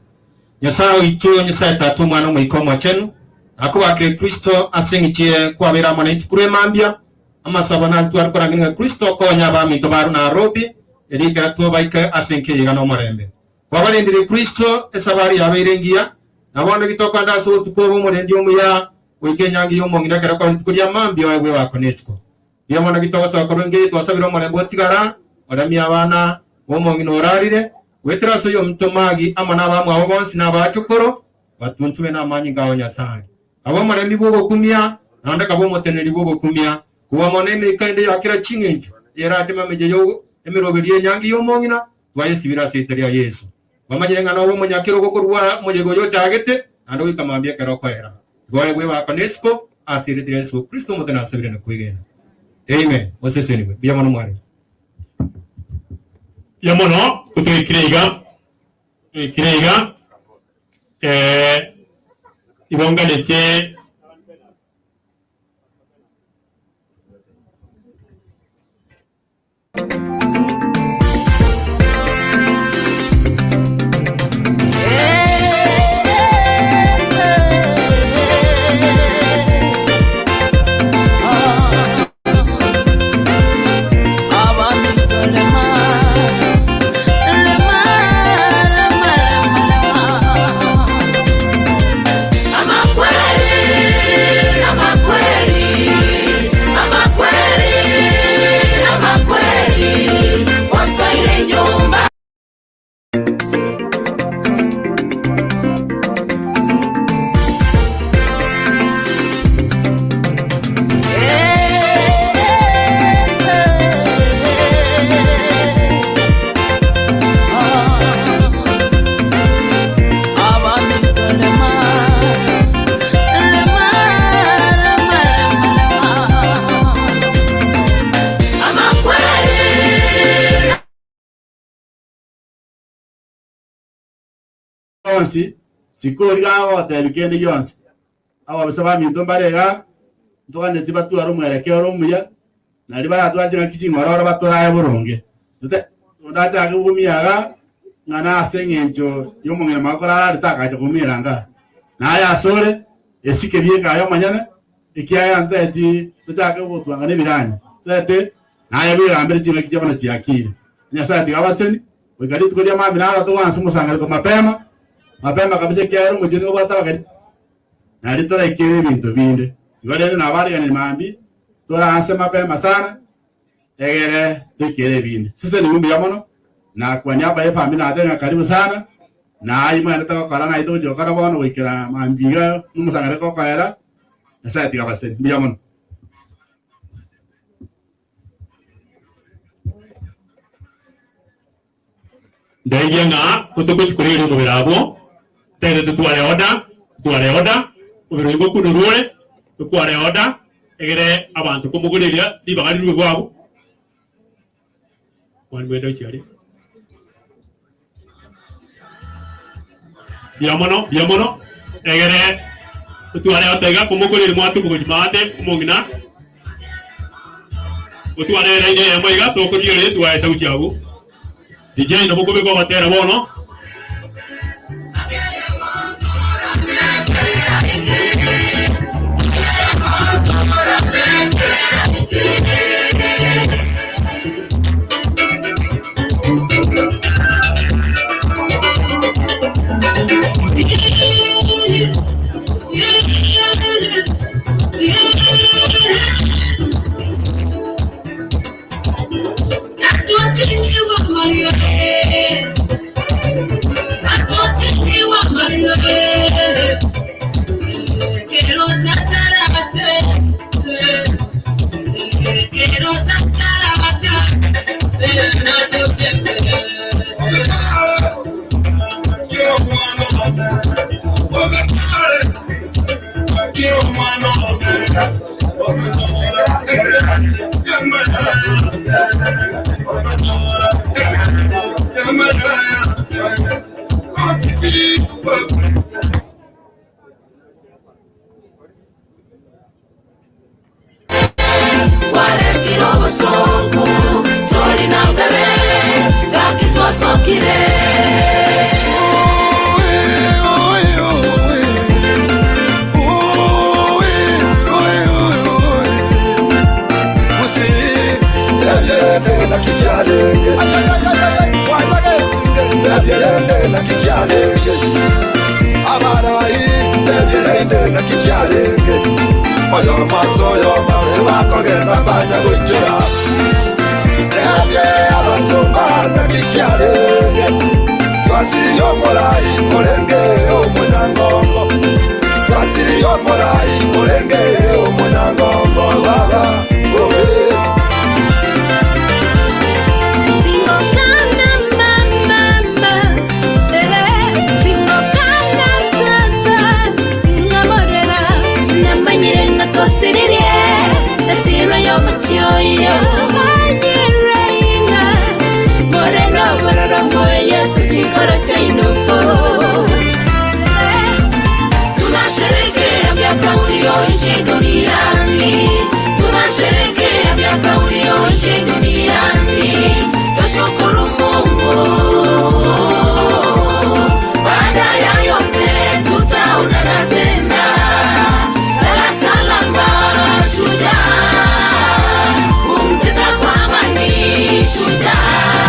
nyasao ito nyasa tatu mwana mwikomo chenu akuba ke Kristo asengichie kwa bera mwana itukure mambia ama sabana tu arikora ngina Kristo ko nyaba mitobaru na Nairobi erika tu baika asenke yiga no marembe kwa bale ndire Kristo esabari yaberengia nabone gitoka ndaso tukobo murendi omuya wekenyangi yo mongina kera kwa tukuria mambia wewe wako nesco ya mwana gitoka sa koronge twasabira marembo tigara odamia abana wo mongina orarire weteraso yo mtomagi ama nabamwe abo bonsi nabachukoro batuntuwe na manyi ngaho nyasaye abo marembi bwo kumia nanda kabo moteneri bwo kumia kuwa monene kande yakira chingenjo era atema meje yo emiroberie nyangi yo mongina twayesibira seteria Yesu bamanyiranga no munyakiro gokorwa mujego yo chagete ando ikamambia kero kwera goye gwe bakonesco asiritire Yesu Kristo mutena asabire no kwigena amen oseseni gwe bya mono mwari ya mono kutoikirega ibonganete Ama kweli yonsi sikori gawo te bikende yonsi awa bisaba minto barega ntogane tibatu aro mwerekero rumuya na riba atwaje kichi ngororo batora buronge tute ndacha kugumiyaga ngana asengenjo yomongena makora ritaka kumiranga na ya sore esike biega yo manyana ikiaya nteti tutaka gutwanga nebiranye tete na ya biga mbere kinga kijabana kiakire nyasa tigabaseni wikari tukoria mami na to wansu musanga ko mapema kabisa kiaro mujini ko bata bakari na ritora ikire bintu binde ngore na bari ni mambi tora anse mapema sana egere tukire binde sasa ni mumbi yamono na kwa niaba ya familia atenga karibu sana na ai mwana taka kala na ito jokara bono wikira mambiga numusanga ko kaera sasa tigabaseni yamono ndege nga kutukuchi kuriri mu birabo tende tuware oda ubirugo kunurure tukware oda egere abantu kumugurira libagalirwe gwabo wanwendo cyari biamono egere tuware otega kumugurira mwatu kujimate kumungina tuware raine yamaiga tokuriyo tuware tawuchabu DJ no buko beko batera bono tunasherehekea miaka ulioishi duniani, tunasherehekea miaka ulioishi duniani, tushukuru Mungu. Baada ya yote tutaonana tena, lala salama shujaa, pumzika kwa amani shujaa.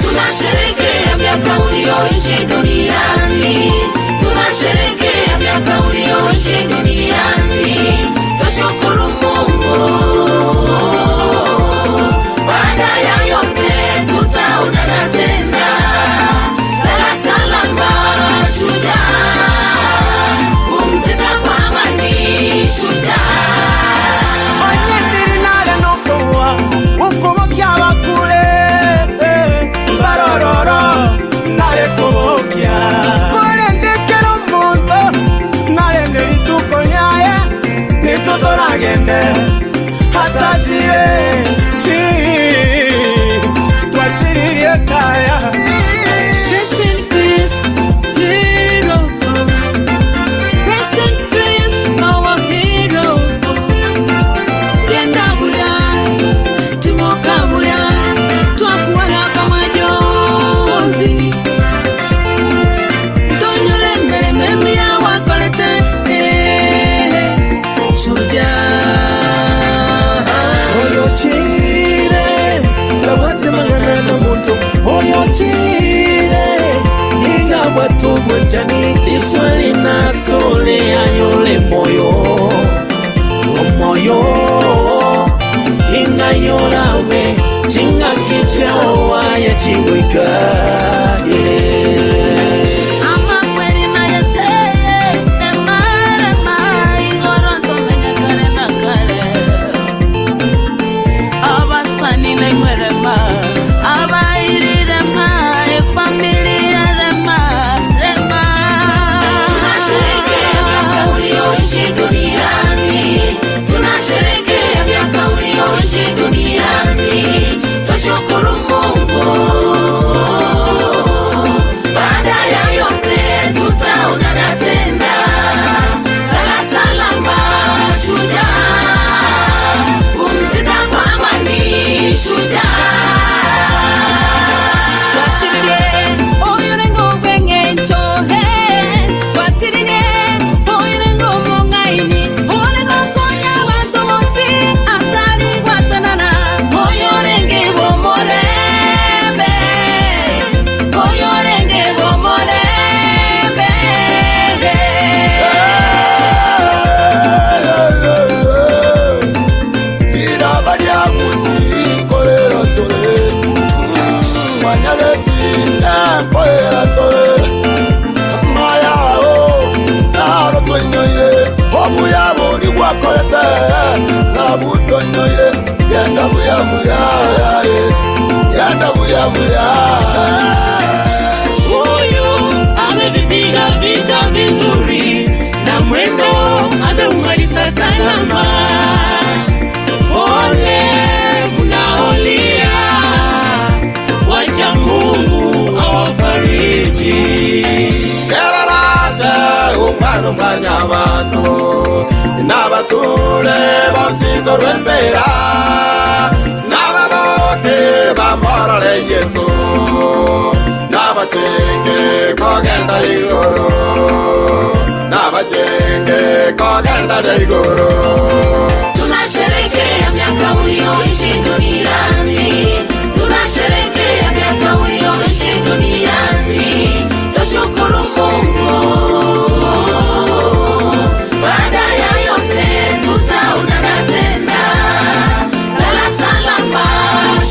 Tunasherehekea miaka ulioishi duniani, tunasherehekea miaka ulioishi duniani, tushukuru Mungu. Baada ya yote tutaonana tena, lala salama shujaa, pumzika kwa amani shujaa. Hasachire twasiririe kaya. Rest in peace, hero. Rest in peace, our hero. Yenda buya, timoka buya, twakuwa kama jozi. Tonyole mbele memia wakolete shujaa. Chire, tawate magana na muntu. Oyo chire, niga watu mwechani. Liswali na sole ayole moyo. Moyo, inga yorawe. chinga kichao waya chingwika Shukuru Mungu, baada ya yote tutaonana tena. Lala salama shujaa, pumzika kwa amani shujaa. Huyu amevipiga vita vizuri na mwendo ameumaliza salama. Ole mnaolia, wacha Mungu awafariji. Kerarate umwana umwanya abantu n'abature banziko rwembera n'ababote bamorale Yesu n'abachenge kogenda igoro n'abachenge kogenda igoro. Tunasherehekea miaka ulioishi duniani, tunasherehekea miaka ulioishi duniani. Tushukuru Mungu, baada ya yote tutaonana tena. Lala salama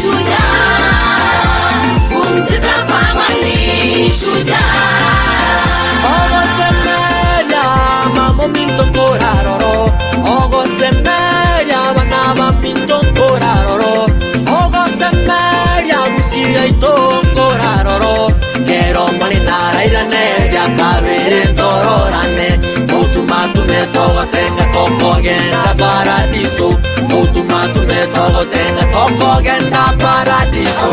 shujaa, pumzika kwa amani shujaa. Ogo semeria mamo minto koraroro, ogo semeria banaba minto koraroro, ogo semeria busia ito koraroro. Quiero malinara irane ya kabere tororane, utumatume togo tenga toko genda paradiso, utumatume togo tenga toko genda paradiso.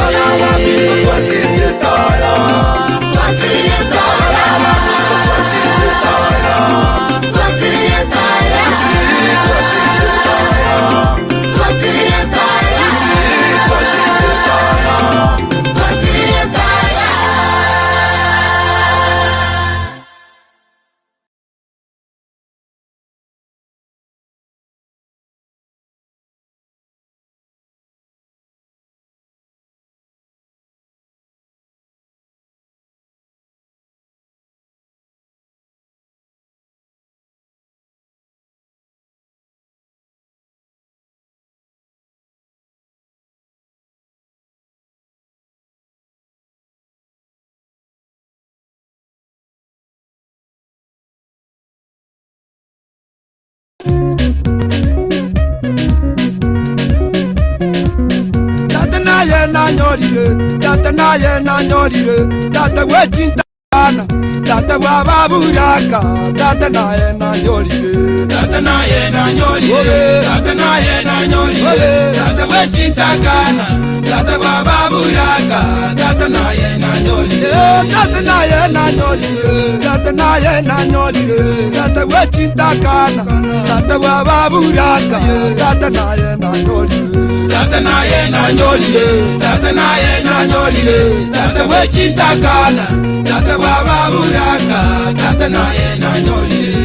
Tata wechintana, tata wababuraka, tata naye na nyolire, tata naye na nyolire, tata naye na nyolire, tata wechintakana, tata wababuraka, tata naye na nyolire, tata naye na nyolire, tata naye na nyolire, tata wechintakana, tata wababuraka, tata naye na nyolire. Tata naye na nyolire, tata naye na nyolire, tata wechintakana, tata wababuraka, tata naye na nyolire.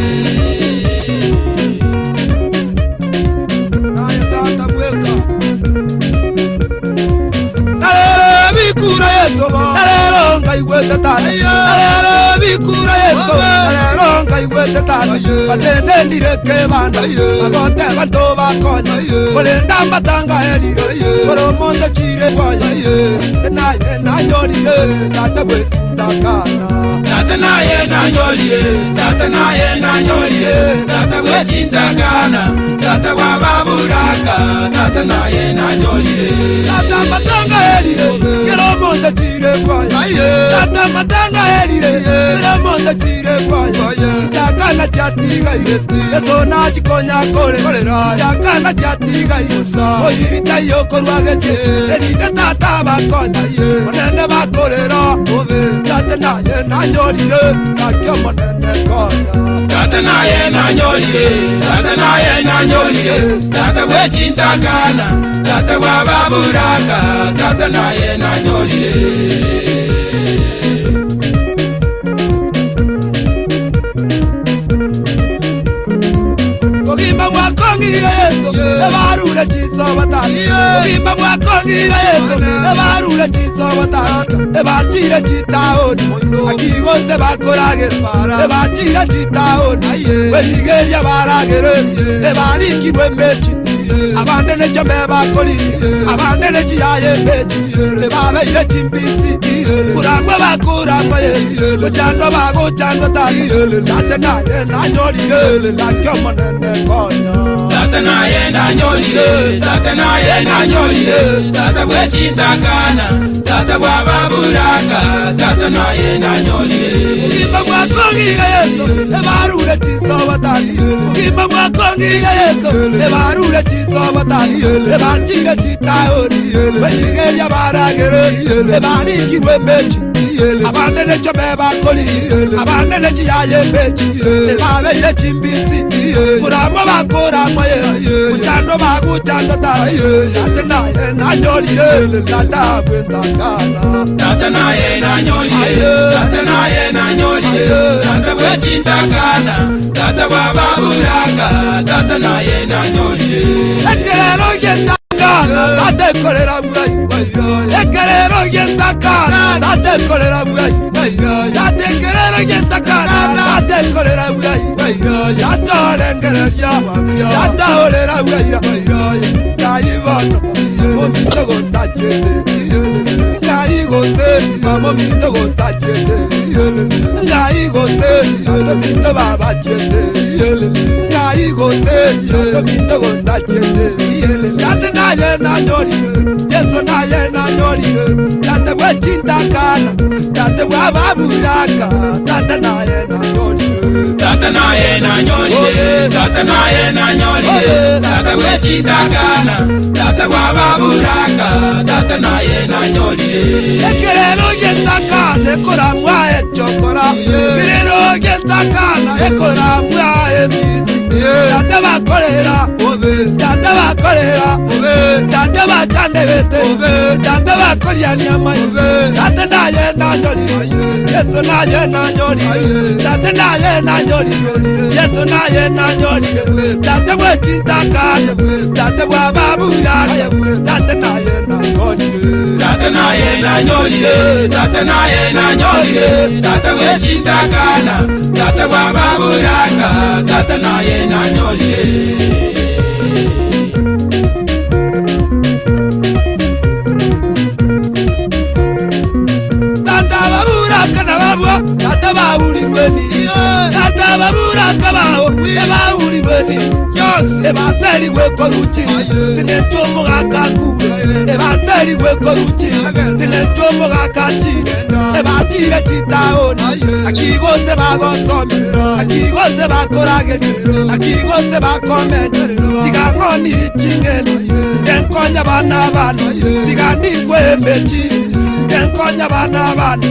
Naye tata bweka Nalero bikura yeto, nalero nkaigweta tata, nalero bikura yeto, nalero nkaigweta wete tana Batende ndireke banda Agote banto bakonya Kolenda matanga elire Koro monde chire kwaya Naye na nyorire Tata wete ndakana Tata naye na nyorire Tata naye na nyorire Tata wete ndakana Tata wababuraka Tata naye na nyorire Tata matanga elire Koro monde chire kwaya Tata matanga elire Koro monde chire kwaya Ndakana chatiga ireti Yeso na chikonya kolera Ndakana chatiga irusa Oyirita yoko rwageze Elide tata bakonya Monene bakolera Tata naye na nyorire Takyo monene konya Tata naye na nyorire Tata naye na nyorire Tata wechindakana Tata wababuraka Tata naye na nyorire Ogimba mwakongire yeto Ebarule chiso batali Ogimba mwakongire yeto Ebarule chiso batali Ebachire chitaoni Akigote bakorage Ebachire chitaoni Weligeria baragere Ebalikirwe mechi Abandene chame bakolisi Abandene chiyaye mechi Ebabeire chimbisi Kurangwe bakurangwe Lujando bago chando tali Tate naye na nyorire Lakyo monene konya Tate naye na nyorire Tate naye na nyorire Tate wechindakana Tate wababuraka Tate naye na nyorire Ugimba mwakongire yeto Ebarule chiso batali Ugimba mwakongire yeto Ebarule chiso batali Ebachire chitaoni Weligeria baragere Ebalikirwe mechi Abandene chome bakoli Abandene chiyaye mechi Ebabeire chimbisi Kuramo bakuramo Uchando baguchando tali Tate naye na nyorire Tata wentakana Tate naye na nyorire Tate naye na nyorire Tata wechindakana Tata wababuraka Tata naye na nyorire Ekerero yentakana Tate kolera bugai Ekerero yentakana Tate kolera bugai Tate kerero yentakana Tate kolera bugai Tate olengereria Tate olera bugai Kaibano Momito gotajete Ngai gote Momito gotajete Ngai gote Momito babachete Ngai gote Momito gotajete Tate naye na nyorire Yeso naye na nyorire Tate wechindakana Tate wababuraka Tate naye na nyorire Tate naye na nyorire Tate naye na nyorire Tate wechindakana Tate wababuraka Tate naye na nyorire Ekerero yentakana Ekora mwae chokora Ekerero yentakana Ekora mwae misi Tate bakolera Tate bakolera Tate bachandegete Tate bakolia nyama Tate naye na nyorire Yesu naye na nyorire Tate naye na nyorire Yesu naye na nyorire Tate wechindakana Tate wababuraka Tate naye na nyorire Tate naye na nyorire Tate naye na nyorire Tate wechindakana Tate wababuraka Tate naye na nyorire Tata baburirweni Tata baburaka bao Ebaburirweni Yose Ebateliwe koruchi Tinechomo gakakure Ebateliwe koruchi Tinechomo gakachire Ebatire chitaoni Akigote bagosomi Akigote bakorageni Akigote bakomenye Tigangoni chingeni Ndenkonya bana bana Tigandikwe mechi Ndenkonya bana bana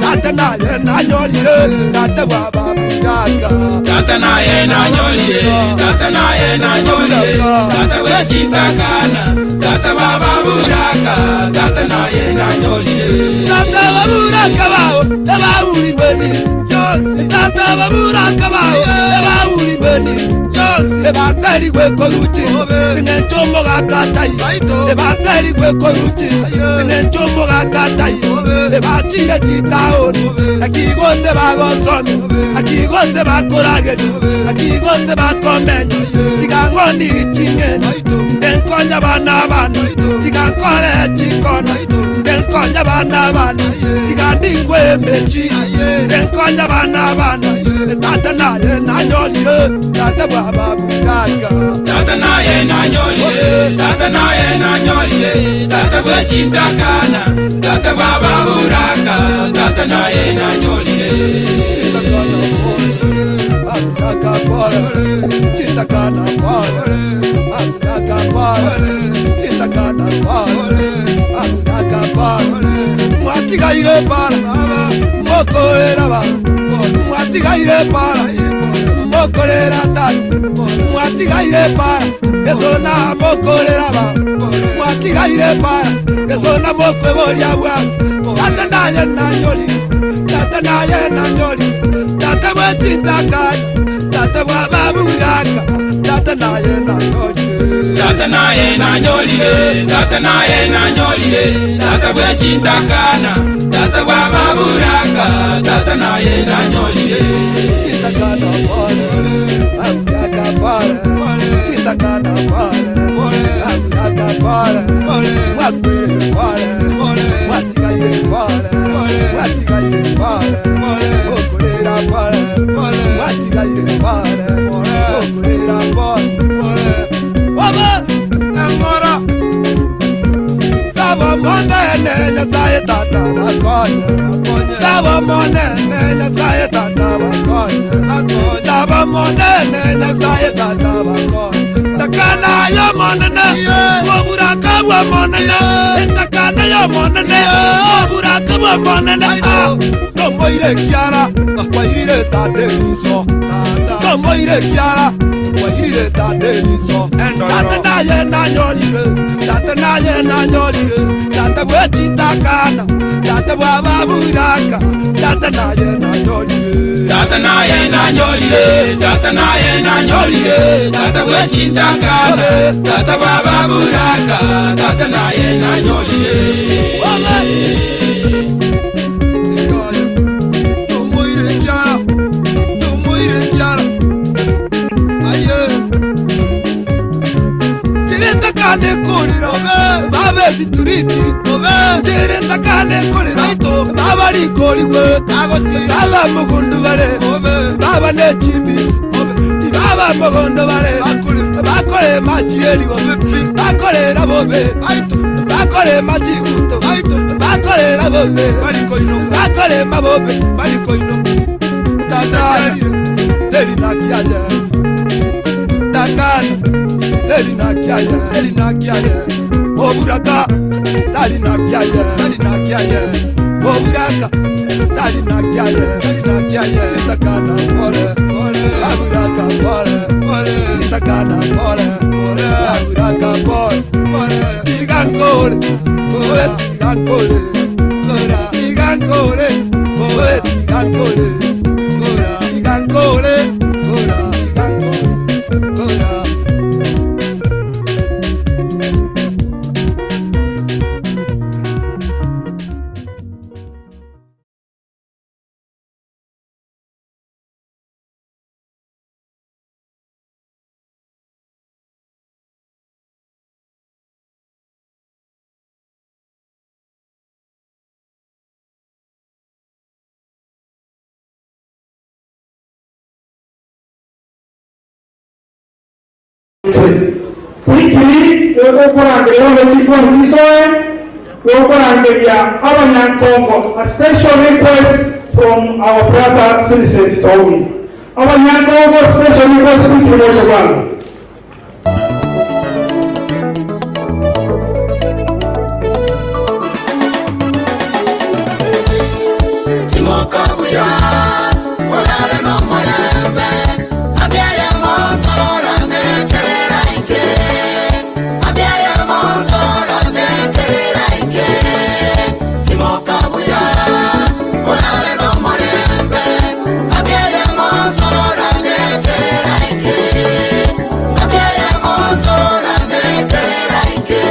Tate naye na nyorire Tate wababuraka Tate naye na nyorire Tate naye na nyorire Tate wechindakana Tate wababuraka Tate naye na nyorire Tate waburaka bao Ebaburirweni Yose Tate waburaka bao Ebaburirweni Yose Ebateliwe koruchi Tinechomo gakatai Ebateliwe koruchi Tinechomo gakatai Ebachire chitaoni Akigo akigote bagosomi akigote bakorageri akigote bakomenyo tigangoni chingeni ndenkonya bana bana tigakore chikono ndenkonya bana bana tigandikwe mechi ndenkonya bana bana tata naye nanyolire tata baba buraga tata naye nanyolire tata bwechindakana tata baba buraga tata naye nanyolire chindakana pole chindakana pole chindakana pole mwatigaire para mokorera ba mwatigaire para mokorera tati mwatigaire para esona mokorera ba mwatigaire para esona mokweboria bwa tata naye nanyoli tata bwechindakana tata bwababuraka tata naye nanyoli tata bwechindakana tata bwababuraka tata naye nanyolire chindakana pole aburaka pole chindakana pole aburaka pole wakwire pole watigaire pole okorera pole watigaire pole okorera pole baba amora saba monene nyasaye tata bakonya saba monene nyasaye tata bakonya saba monene nyasaye tata bakonya takana yo monene moburaka bwa monene takana yo monene moburaka bwa monene tomoire kiara wairire tateliso tomoire kiara wairire tateliso tata naye nanyolire tata bwechindakana tata bwababuraka tata naye nanyolire tata bwechindakana tata bwababuraka tata naye nanyolire kane kuriro babe situriti jerenda kane kuriro baba rikoriwe tagoti baba mugundu bare baba ne chimbisi baba mugundu bare bakore majieri bakore rabobe bakore majiguto bakore rabobe bakore mabobe barikoino tatari deli nakiaye takana Elina kiaye, oburaka, dalina kiaye, oburaka, dalina kiaye, itakana pole, aburaka pole, itakana pole, aburaka pole, igangole, Wiki yokorangeria olekiko hisoe yokorangeria abanyankongo, a special request from our brother Vincent Towi. Abanyankongo special request wiki yokorangeria. Timokabuya, walale no marembe, abiaya motora nekerera ike, abiaya motora nekerera ike. Timokabuya, walale no marembe, abiaya motora nekerera ike, abiaya motora nekerera ike.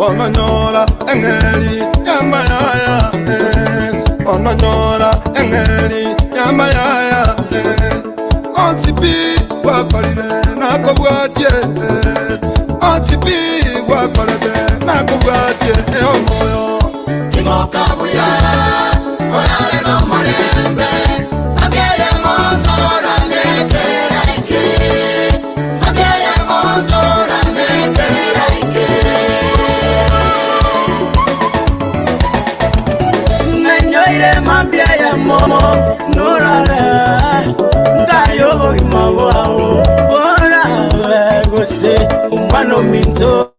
ononyora engeri yamayaya ononyora engeri yamayaya onsipi wakolire nakobwatie onsipi wakolire nakobwatie omoyo timokabuya orare no morembe mageye montora nekeraike mageye montora nekeraike nenyoire mambia ya momo nurare ngayo imawao ora gose umano minto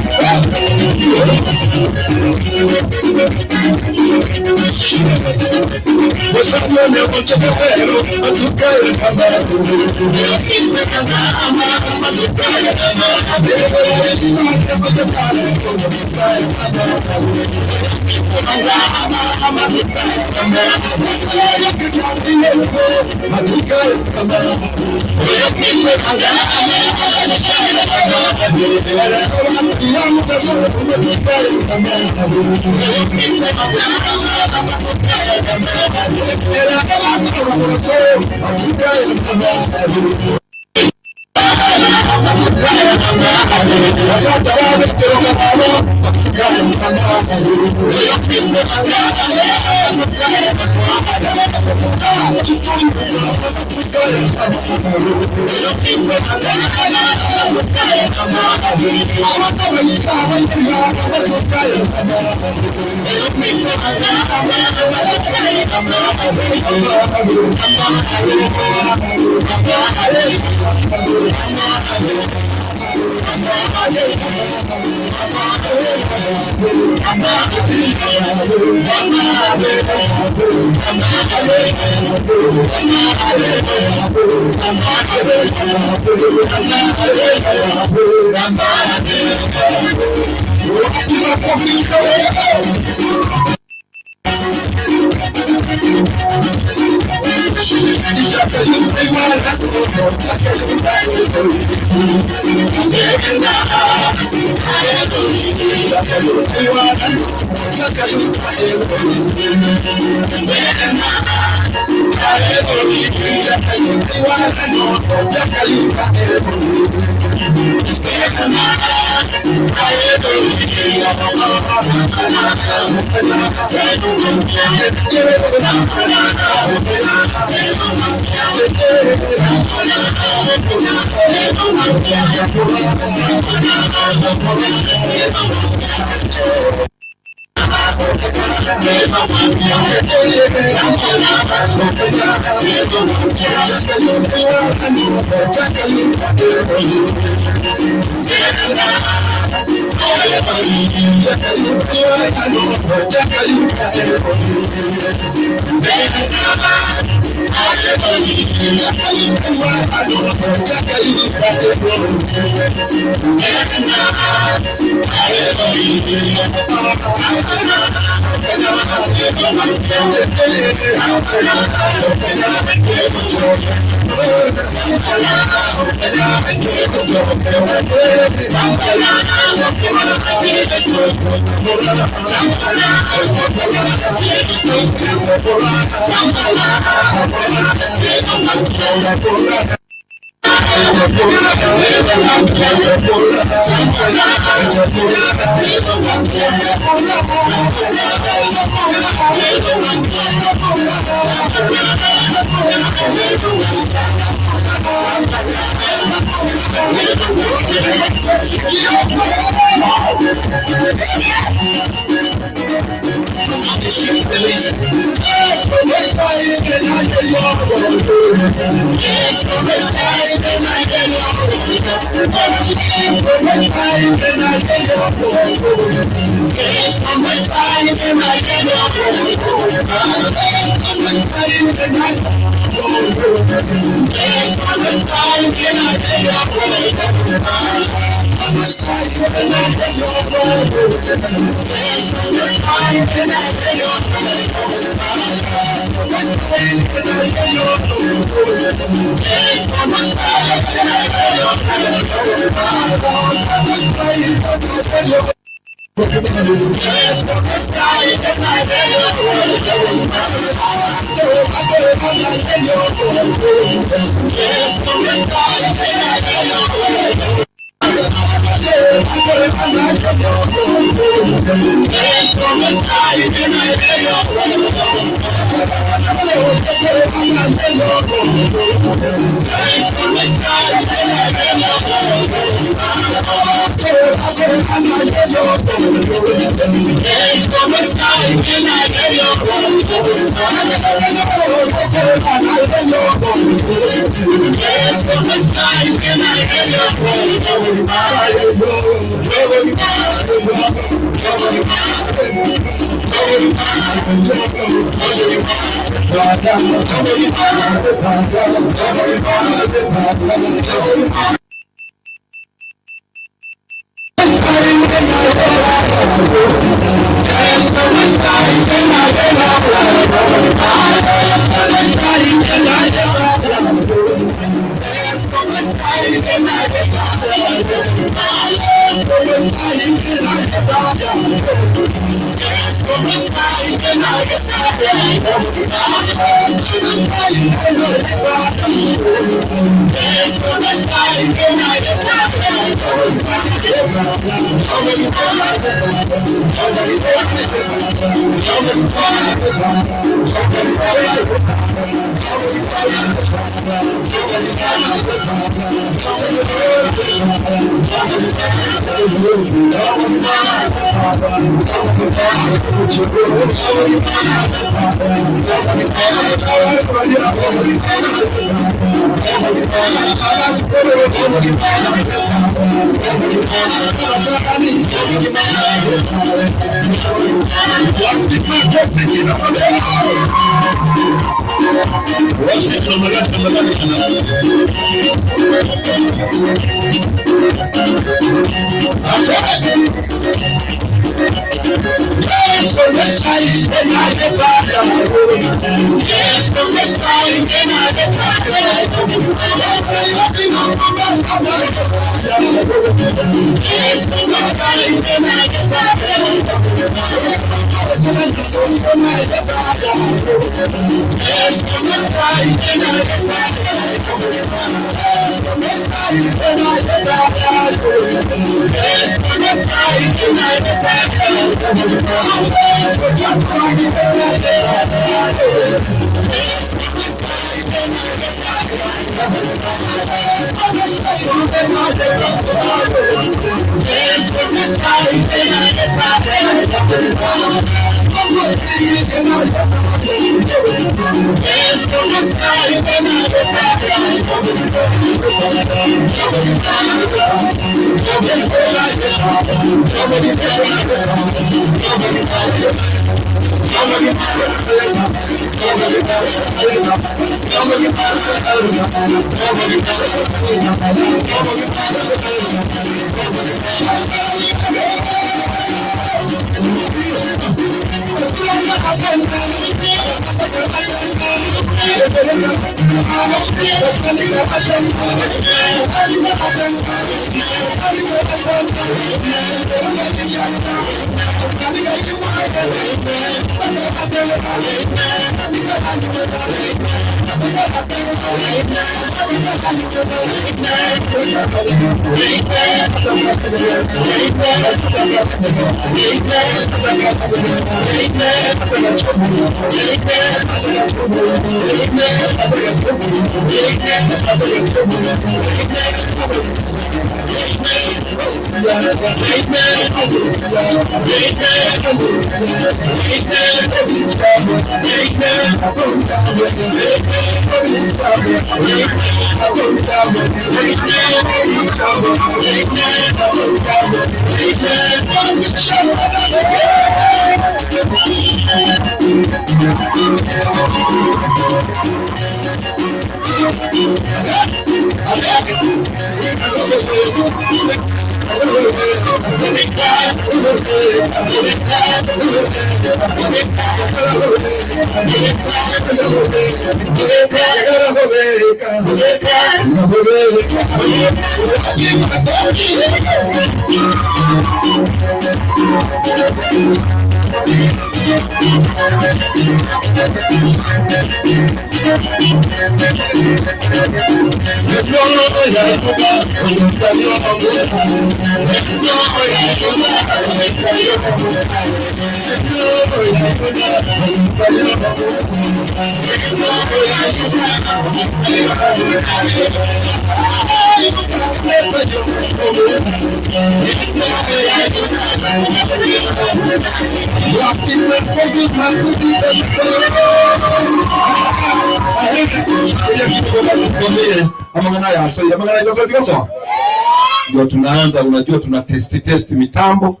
Ndio tunaanza, unajua tuna test mitambo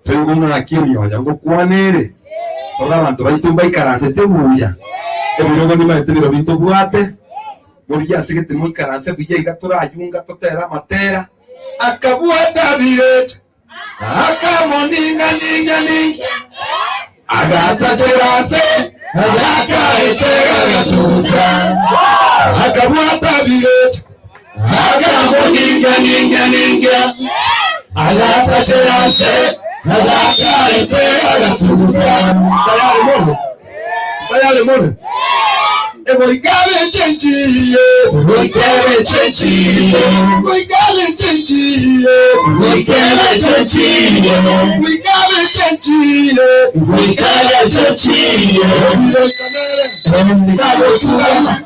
tuyungumuna na kimyo yango kuanere tora abantu baitumba ikaranse tebuya ebirogo ni mate biro bintu bwate muri yasigete mu ikaranse bije igatora ayunga totera matera akabuata bireje akamoninga ninga ninga agatacherase agakaetera gatuta akabuata bireje akamoninga ninga ninga agatacherase agakaetera gatuta tayari mono Voigale chenchi, voigale chenchi, voigale chenchi, voigale chenchi, voigale chenchi, voigale chenchi. Ndio tuama,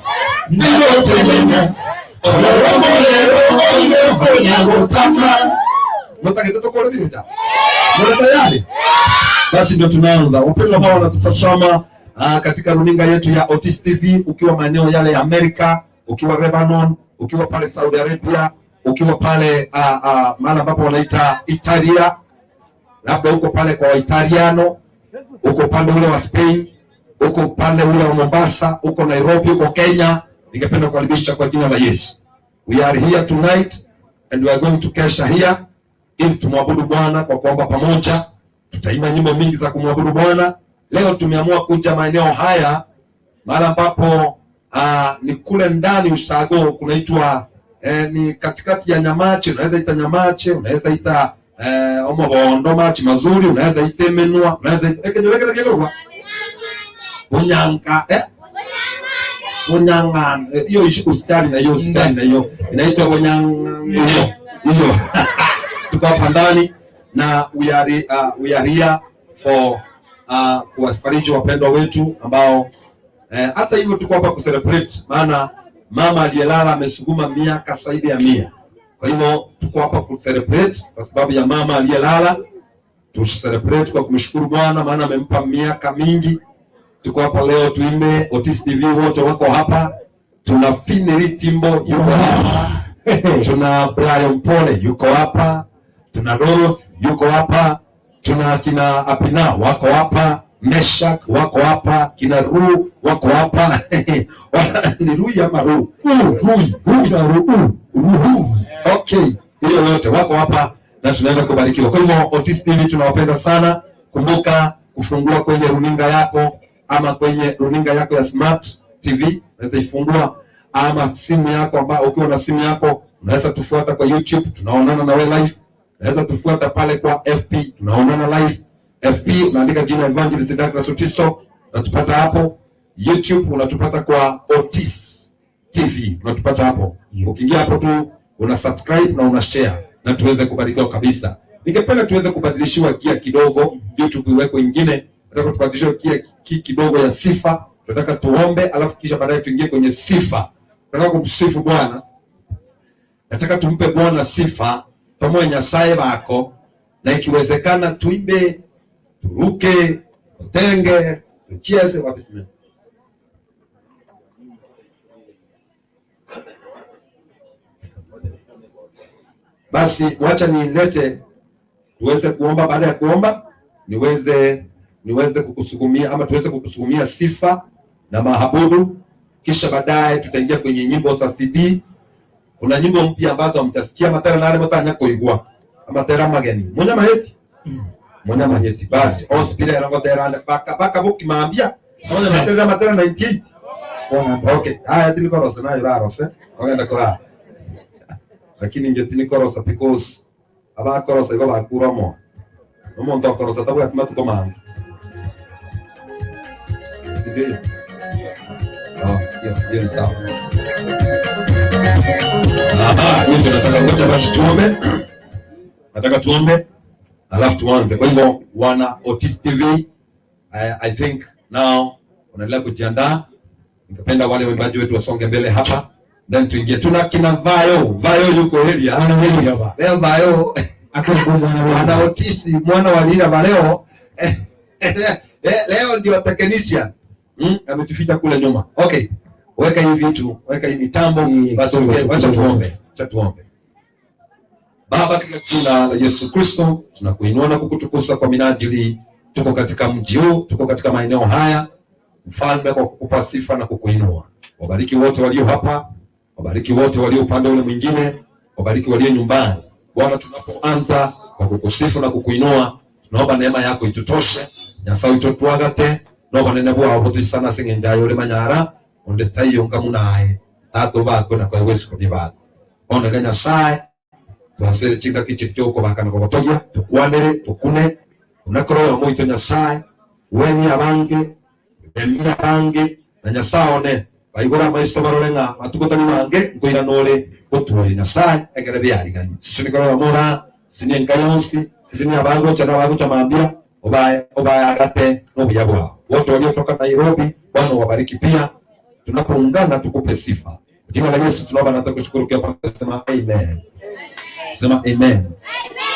ndio temenya, tayari. Basi ndio tunaanza. Upendo ambao wanatutazama katika runinga yetu ya Otis TV, ukiwa maeneo yale ya Amerika, ukiwa Lebanon, ukiwa pale Saudi Arabia, ukiwa pale mahali ambapo wanaita Italia, labda uko pale kwa Waitaliano, uko pande ule wa Spain, uko pande ule wa Mombasa, uko Nairobi, uko Kenya, ningependa kukaribisha kwa jina la Yesu. We are here tonight and we are going to kesha here ili tumwabudu Bwana kwa kuomba pamoja. Tutaimba nyimbo mingi za kumwabudu Bwana. Leo tumeamua kuja maeneo haya mahali ambapo ni kule ndani Ushago, kunaitwa ni katikati ya Nyamache, unaweza ita Nyamache, unaweza ita Omobondo machi mazuri, unaweza ita Menua, unaweza ita Unyanga Unyanga, hiyo usitani na hiyo usitani na hiyo inaitwa Unyanga hiyo. Tuko hapa ndani na we are here for kuwafariji wapendwa wetu ambao hata hivyo tuko hapa kucelebrate, maana mama aliyelala amesuguma miaka zaidi ya 100. Kwa hivyo tuko hapa kucelebrate kwa sababu ya mama aliyelala. Tucelebrate kwa kumshukuru Bwana maana amempa miaka mingi. Tuko hapa leo tuimbe, Otis TV wote wako hapa. Tuna Finely Timbo yuko hapa. Tuna Brian Pole yuko hapa. Tuna Rolf yuko hapa. Tuna kina Apina wako hapa, Meshak wako hapa, kina Ru wako hapa. Ni Ru ya Maru. Okay, hiyo yote wako hapa na tunaenda kubarikiwa. Kwa hivyo Otis TV tunawapenda sana. Kumbuka kufungua kwenye runinga yako ama kwenye runinga yako ya Smart TV, unaweza ifungua, ama simu yako ambayo ukiwa na simu yako unaweza tufuata kwa YouTube, tunaonana na wewe live. Unaweza tufuata pale kwa FP, tunaonana live. FP unaandika jina Evangelist Douglas Otiso, unatupata hapo. YouTube unatupata kwa Otis TV, unatupata hapo. Ukiingia hapo tu una subscribe na una share na tuweze kubarikiwa kabisa. Ningependa tuweze kubadilishiwa gia kidogo, YouTube iwekwe nyingine. Nataka tubadilishiwe gia kidogo ya sifa. Tunataka tuombe alafu kisha baadaye tuingie kwenye sifa. Tunataka kumsifu Bwana. Nataka tumpe Bwana sifa pamoja na Nyasaye bako, na ikiwezekana tuimbe, turuke, tutenge, tucheze wabisime. Basi wacha nilete tuweze kuomba. Baada ya kuomba niweze kukusukumia ama tuweze kukusukumia sifa na mahabudu, kisha baadaye tutaingia kwenye nyimbo za CD. Kuna nyimbo mpya ambazo hamtasikia matera na wale mtanya kuigua ama tera mageni monya maheti monya maheti. Basi hospitali yango tera baka buki maambia monya matera 98. Okay, haya tini korosa na yura rose ogenda kora, lakini nje tini korosa because aba korosa iko bakura mo Umuntu akorosa tabu yatima tukomanga. Ndio. Hiyo ni sawa. Hiyo ndio nataka ngoja basi tuombe. Nataka tuombe alafu tuanze. Kwa hivyo wana Otis TV, I think now unaendelea kujiandaa. Ningependa wale waimbaji wetu wasonge mbele hapa, then tuingie. Tuna kina Vayo yuko area. Leo Vayo wana Otis mwana wa Lira Valeo. Leo ndio technician. Ametuficha kule nyuma. Okay. Weka hivi vitu, weka hivi mitambo, basi acha tuombe. Acha tuombe. Baba, katika jina la Yesu Kristo, tunakuinua na kukutukuza kwa minajili tuko katika mji huu, tuko katika maeneo haya. Mfalme, kwa kukupa sifa na kukuinua. Wabariki wote walio hapa, wabariki wote walio upande ule mwingine, wabariki walio nyumbani. Bwana, tunapoanza kwa kukusifu na kukuinua, tunaomba neema yako itutoshe. Nyasaye itotwagate, naomba nene bwa wote sana singenjayo le manyara, onde tayo ngamunae. Tato bako na kwa Yesu kunibaka. Ona ganya sai twasere chinga kichityo ko bakana ko togia tukwanere tukune unakoro moito Nyasaye weni abange emia bange na Nyasaye baigora maisto barolenga matukotani mange ngoira nole otwe Nyasaye egere byarigani sinikoro mora sinenkayosti sini abango chana bago chamambia obaya agate no buyabwa wote waliotoka Nairobi. Bwana wabariki pia, tunapoungana tukupe sifa. Jina la Yesu tunaomba na tukushukuru kwa sema amen. Sema amen.